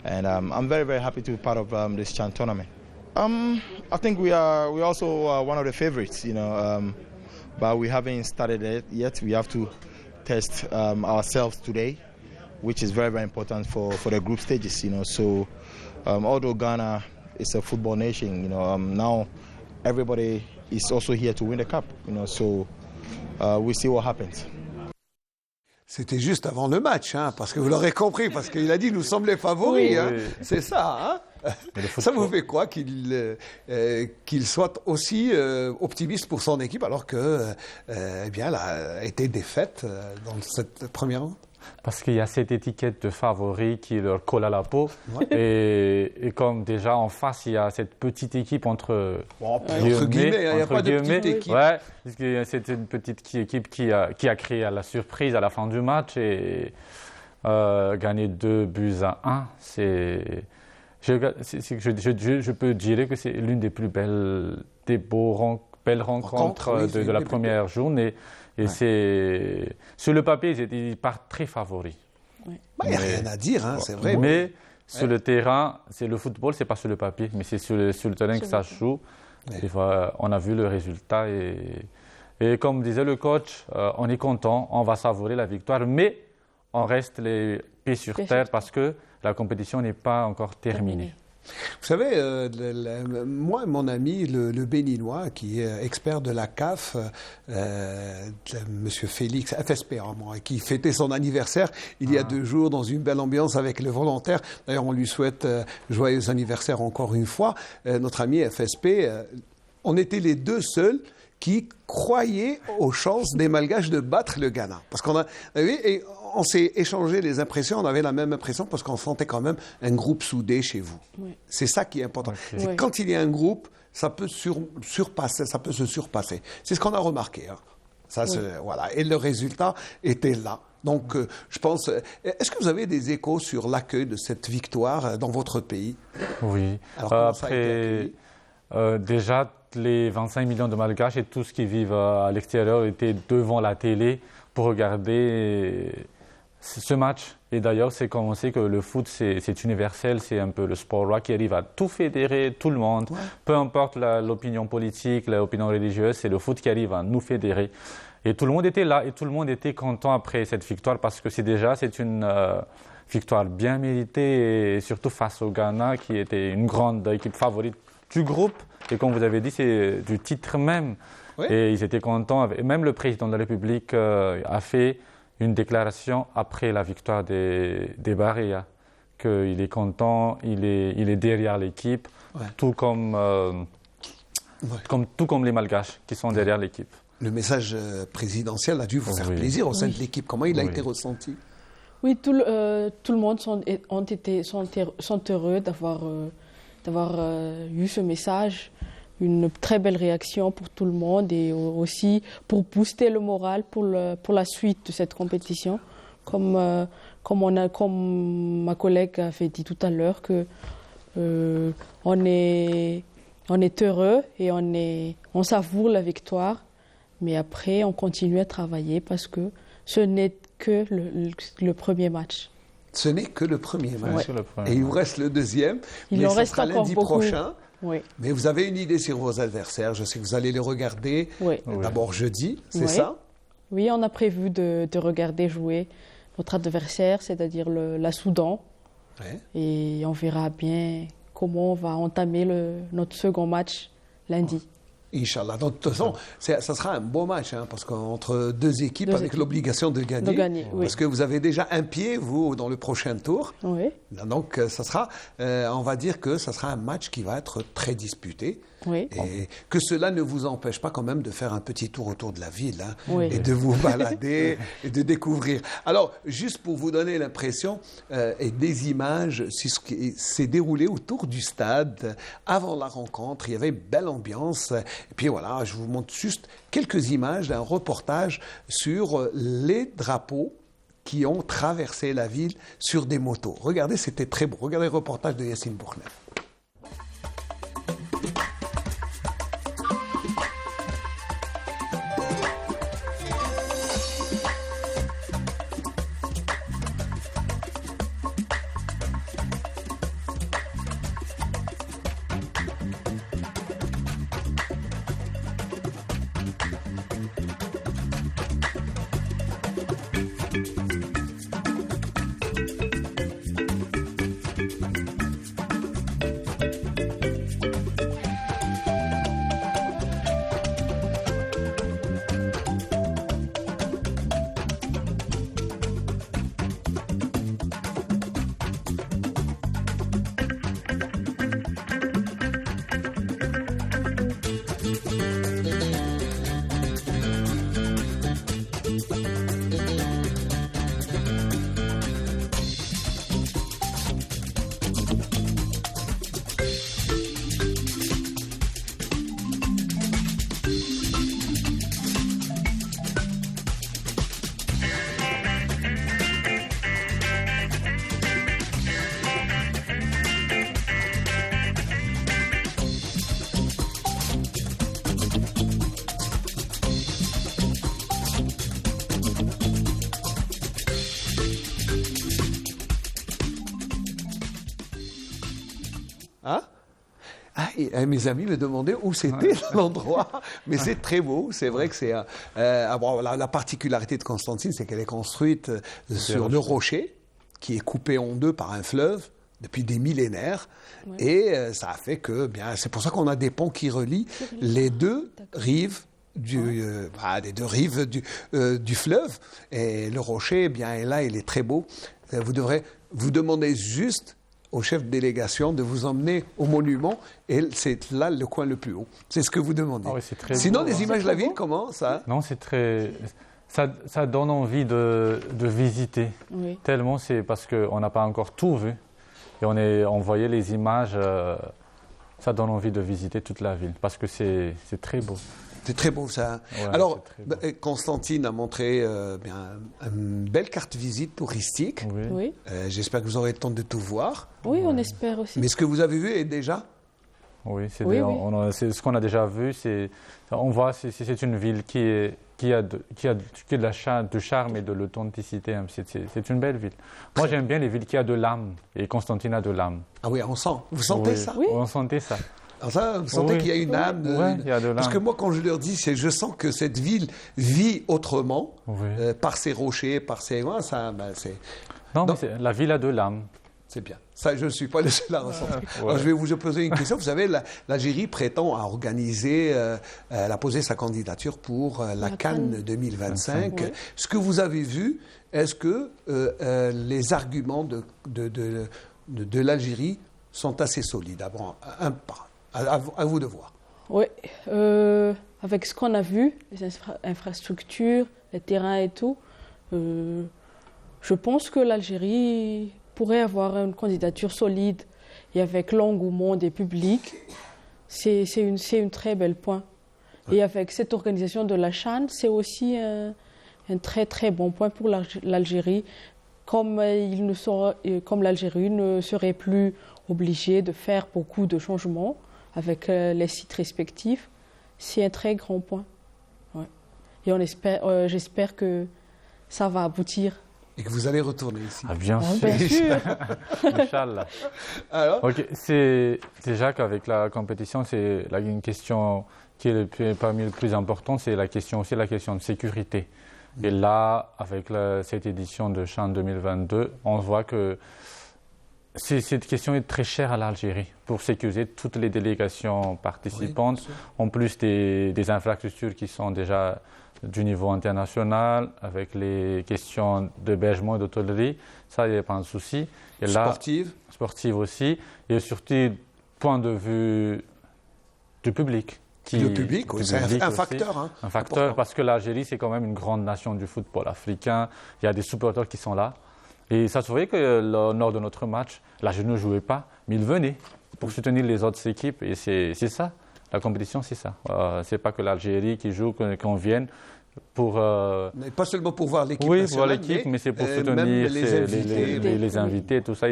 And I'm very, very happy to be part of this CHAN tournament. I think we're also one of the favorites, but we haven't started it yet. We have to test ourselves today, which is very, very important for the group stages, So although Ghana is a football nation, now everybody is also here to win the cup, So we'll see what happens. C'était juste avant le match, parce que vous l'aurez compris, parce qu'il a dit nous sommes les favoris. Oui. C'est ça, Ça vous fait quoi qu'il soit aussi optimiste pour son équipe alors que, elle a été défaite dans cette première ronde? Parce qu'il y a cette étiquette de favori qui leur colle à la peau. Ouais. Et comme déjà en face, il y a cette petite équipe entre guillemets, il n'y a pas de petite équipe. Ouais, parce que c'est une petite équipe qui a créé la surprise à la fin du match et gagné 2-1. Je peux dire que c'est l'une des plus belles rencontres de la première journée. Et c'est sur le papier, ils partent très favoris. Il n'y a rien à dire, c'est vrai. Mais sur le terrain, c'est le football, c'est pas sur le papier, mais c'est sur le terrain que ça joue. Et on a vu le résultat et comme disait le coach, on est content, on va savourer la victoire, mais on reste les pieds sur terre parce que la compétition n'est pas encore terminée. Vous savez, moi et mon ami, le Béninois, qui est expert de la CAF, Monsieur Félix, FSP, qui fêtait son anniversaire il y a 2 jours dans une belle ambiance avec les volontaires. D'ailleurs, on lui souhaite joyeux anniversaire encore une fois. Notre ami FSP, on était les 2 seuls qui croyaient aux chances des Malgaches de battre le Ghana. Parce qu'on on s'est échangé les impressions, on avait la même impression parce qu'on sentait quand même un groupe soudé chez vous. Oui. C'est ça qui est important. Okay. C'est quand il y a un groupe, ça peut surpasser, ça peut se surpasser. C'est ce qu'on a remarqué. Ça, voilà. Et le résultat était là. Donc, je pense... Est-ce que vous avez des échos sur l'accueil de cette victoire dans votre pays? Oui. Alors, après, déjà, les 25 millions de Malgaches et tous ceux qui vivent à l'extérieur étaient devant la télé pour regarder ce match. Et d'ailleurs, c'est comme on sait que le foot, c'est universel, c'est un peu le sport qui arrive à tout fédérer, tout le monde. Ouais. Peu importe l'opinion politique, l'opinion religieuse, c'est le foot qui arrive à nous fédérer. Et tout le monde était là et tout le monde était content après cette victoire parce que c'est une victoire bien méritée et surtout face au Ghana qui était une grande équipe favorite du groupe. Et comme vous avez dit, c'est du titre même. Oui. Et ils étaient contents. Même le président de la République a fait une déclaration après la victoire des Barrières, qu'il est content, il est derrière l'équipe, tout comme les Malgaches qui sont derrière l'équipe. Le message présidentiel a dû vous faire plaisir au sein de l'équipe. Comment il a été ressenti? Oui, tout le monde sont heureux d'avoir eu ce message. Une très belle réaction pour tout le monde et aussi pour booster le moral pour la suite de cette compétition. Comme ma collègue avait dit tout à l'heure, que on est heureux et on savoure la victoire, mais après on continue à travailler parce que ce n'est que le premier match. Ce n'est que le premier match. Ouais. Et il vous reste le deuxième. Il en reste encore lundi beaucoup. Prochain. Oui. Mais vous avez une idée sur vos adversaires. Je sais que vous allez les regarder d'abord jeudi, c'est ça? Oui, on a prévu de regarder jouer notre adversaire, c'est-à-dire la Soudan. Ouais. Et on verra bien comment on va entamer notre second match lundi. Inch'Allah. Donc, de toute façon, ça sera un beau match, parce qu'entre deux équipes avec l'obligation de gagner. Parce que vous avez déjà un pied, vous, dans le prochain tour. Oui. Donc, ça sera, on va dire que ça sera un match qui va être très disputé. Oui. Et que cela ne vous empêche pas quand même de faire un petit tour autour de la ville et de vous balader et de découvrir. Alors, juste pour vous donner l'impression et des images, c'est ce qui s'est déroulé autour du stade avant la rencontre. Il y avait une belle ambiance. Et puis voilà, je vous montre juste quelques images d'un reportage sur les drapeaux qui ont traversé la ville sur des motos. Regardez, c'était très beau. Regardez le reportage de Yassine Bourneuf. Mes amis me demandaient où c'était l'endroit, mais c'est très beau. C'est vrai que c'est la particularité de Constantine, c'est qu'elle est construite sur le rocher, qui est coupé en deux par un fleuve depuis des millénaires, et ça a fait que, c'est pour ça qu'on a des ponts qui relient les deux rives des deux rives du fleuve, et le rocher, est là, il est très beau. Vous demandez juste au chef de délégation de vous emmener au monument, et c'est là le coin le plus haut. C'est ce que vous demandez. Sinon, les images de la ville, comment ça? Non, c'est très... Ça donne envie de visiter. Oui. Tellement, c'est parce qu'on n'a pas encore tout vu. Et on voyait les images, ça donne envie de visiter toute la ville, parce que c'est très beau. C'est très beau ça. Ouais, alors, Constantine a montré une belle carte visite touristique. Oui. J'espère que vous aurez le temps de tout voir. Oui, on espère aussi. Mais ce que vous avez vu est déjà? Oui, c'est ce qu'on a déjà vu. On voit que c'est une ville qui a du charme et de l'authenticité. C'est une belle ville. Moi, j'aime bien les villes qui ont de l'âme. Et Constantine a de l'âme. Ah oui, on sent. Vous sentez ça? Oui, on sentait ça. Alors ça, vous sentez qu'il y a une âme il y a de l'âme. Parce que moi, quand je leur dis, je sens que cette ville vit autrement, par ses rochers, par ses... la ville a de l'âme. C'est bien. Ça, je ne suis pas le seul à ressentir. Alors, je vais vous poser une question. Vous savez, l'Algérie prétend à organiser, elle a posé sa candidature pour la CAN 2025. Oui. Ce que vous avez vu, est-ce que les arguments de l'Algérie sont assez solides? À vous de voir. Oui. Avec ce qu'on a vu, les infrastructures, les terrains et tout, je pense que l'Algérie pourrait avoir une candidature solide et avec l'engouement des publics. C'est une très belle point. Ouais. Et avec cette organisation de la CHAN, c'est aussi un très très bon point pour l'Algérie. Comme l'Algérie ne serait plus obligée de faire beaucoup de changements avec les sites respectifs, c'est un très grand point. Ouais. Et j'espère que ça va aboutir. Et que vous allez retourner ici. Ah, bien sûr. Inch'Allah. Alors c'est déjà qu'avec la compétition, c'est une question qui est parmi les plus importantes, c'est la question de sécurité. Et là, avec cette édition de CHAN 2022, on voit que cette question est très chère à l'Algérie pour sécuriser toutes les délégations participantes, en plus des infrastructures qui sont déjà du niveau international, avec les questions d'hébergement et d'hôtellerie, ça, il n'y a pas de souci. Et là, sportive aussi, et surtout, point de vue du public. Le public, oui, c'est un facteur. Hein, un facteur, important. Parce que l'Algérie, c'est quand même une grande nation du football africain. Il y a des supporters qui sont là. Et ça se voyait que lors de notre match, l'Algérie ne jouait pas, mais ils venaient pour soutenir les autres équipes. Et c'est ça. La compétition, c'est ça. C'est pas que l'Algérie qui joue, qu'on vienne pour... Pas seulement pour voir l'équipe nationale, pour voir l'équipe, mais c'est pour soutenir les invités, tout ça.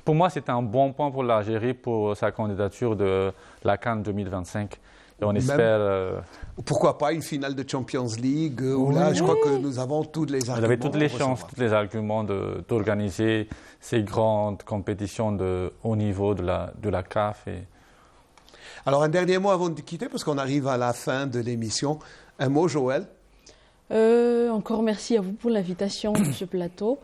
Pour moi, c'est un bon point pour l'Algérie pour sa candidature de la CAN 2025. Et on espère... Pourquoi pas une finale de Champions League où là, je crois que nous avons tous les arguments. Vous avez toutes les chances, tous les arguments d'organiser ces grandes compétitions de haut niveau de la CAF. Alors, un dernier mot avant de quitter, parce qu'on arrive à la fin de l'émission. Un mot, Joël? Encore merci à vous pour l'invitation sur ce plateau.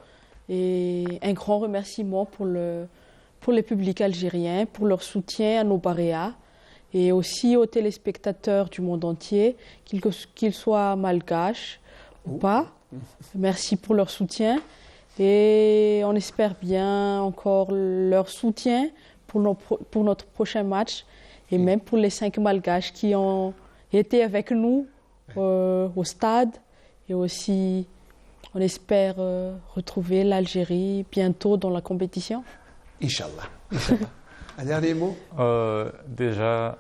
Et un grand remerciement pour les publics algériens, pour leur soutien à nos Baréas. Et aussi aux téléspectateurs du monde entier, qu'ils soient malgaches ou pas. Merci pour leur soutien. Et on espère bien encore leur soutien pour notre prochain match. Et même pour les 5 malgaches qui ont été avec nous au stade. Et aussi, on espère retrouver l'Algérie bientôt dans la compétition. Inch'Allah. Un dernier mot? Déjà,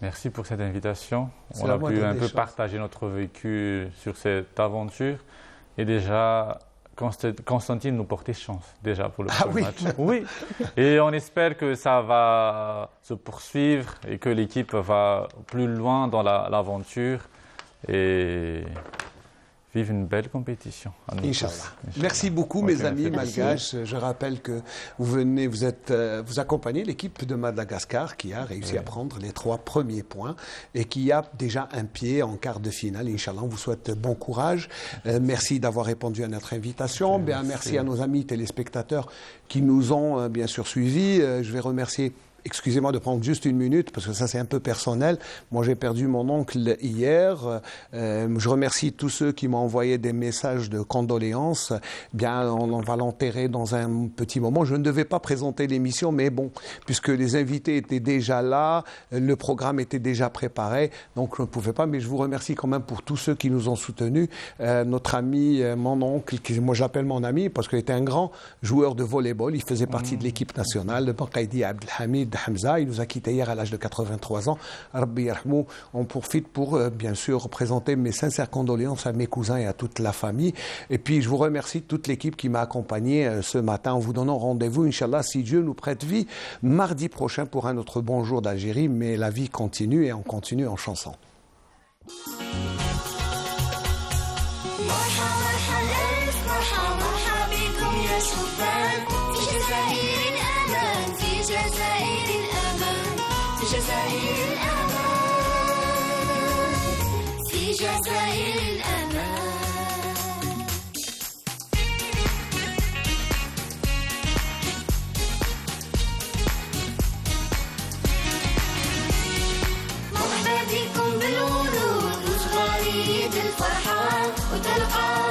merci pour cette invitation. On a pu un peu partager notre vécu sur cette aventure. Et déjà, Constantine nous portait chance déjà pour le premier match. Oui. Et on espère que ça va se poursuivre et que l'équipe va plus loin dans l'aventure. Et vivre une belle compétition. Inch'Allah. Merci beaucoup, mes amis malgaches. Je rappelle que vous accompagnez l'équipe de Madagascar qui a réussi à prendre les 3 premiers points et qui a déjà un pied en quart de finale. Inch'Allah, on vous souhaite bon courage. Merci d'avoir répondu à notre invitation. Merci à nos amis téléspectateurs qui nous ont bien sûr suivis. Je vais remercier. Excusez-moi de prendre juste une minute parce que ça c'est un peu personnel. Moi j'ai perdu mon oncle hier. Je remercie tous ceux qui m'ont envoyé des messages de condoléances. Bien, on va l'enterrer dans un petit moment. Je ne devais pas présenter l'émission, mais bon, puisque les invités étaient déjà là, le programme était déjà préparé, donc je ne pouvais pas. Mais je vous remercie quand même pour tous ceux qui nous ont soutenus. Notre ami, mon oncle, moi j'appelle mon ami parce qu'il était un grand joueur de volleyball. Il faisait partie de l'équipe nationale, de Baqaidi Abdelhamid Hamza. Il nous a quittés hier à l'âge de 83 ans. Rabbi yarhamou. On profite pour, bien sûr, présenter mes sincères condoléances à mes cousins et à toute la famille. Et puis, je vous remercie toute l'équipe qui m'a accompagné ce matin en vous donnant rendez-vous, Inch'Allah, si Dieu nous prête vie, mardi prochain pour un autre Bonjour d'Algérie. Mais la vie continue et on continue en chanson. جزائر الأمان في جزائر الأمان مرحبا بكم بالورود وزغاريد الفرحة وتلقى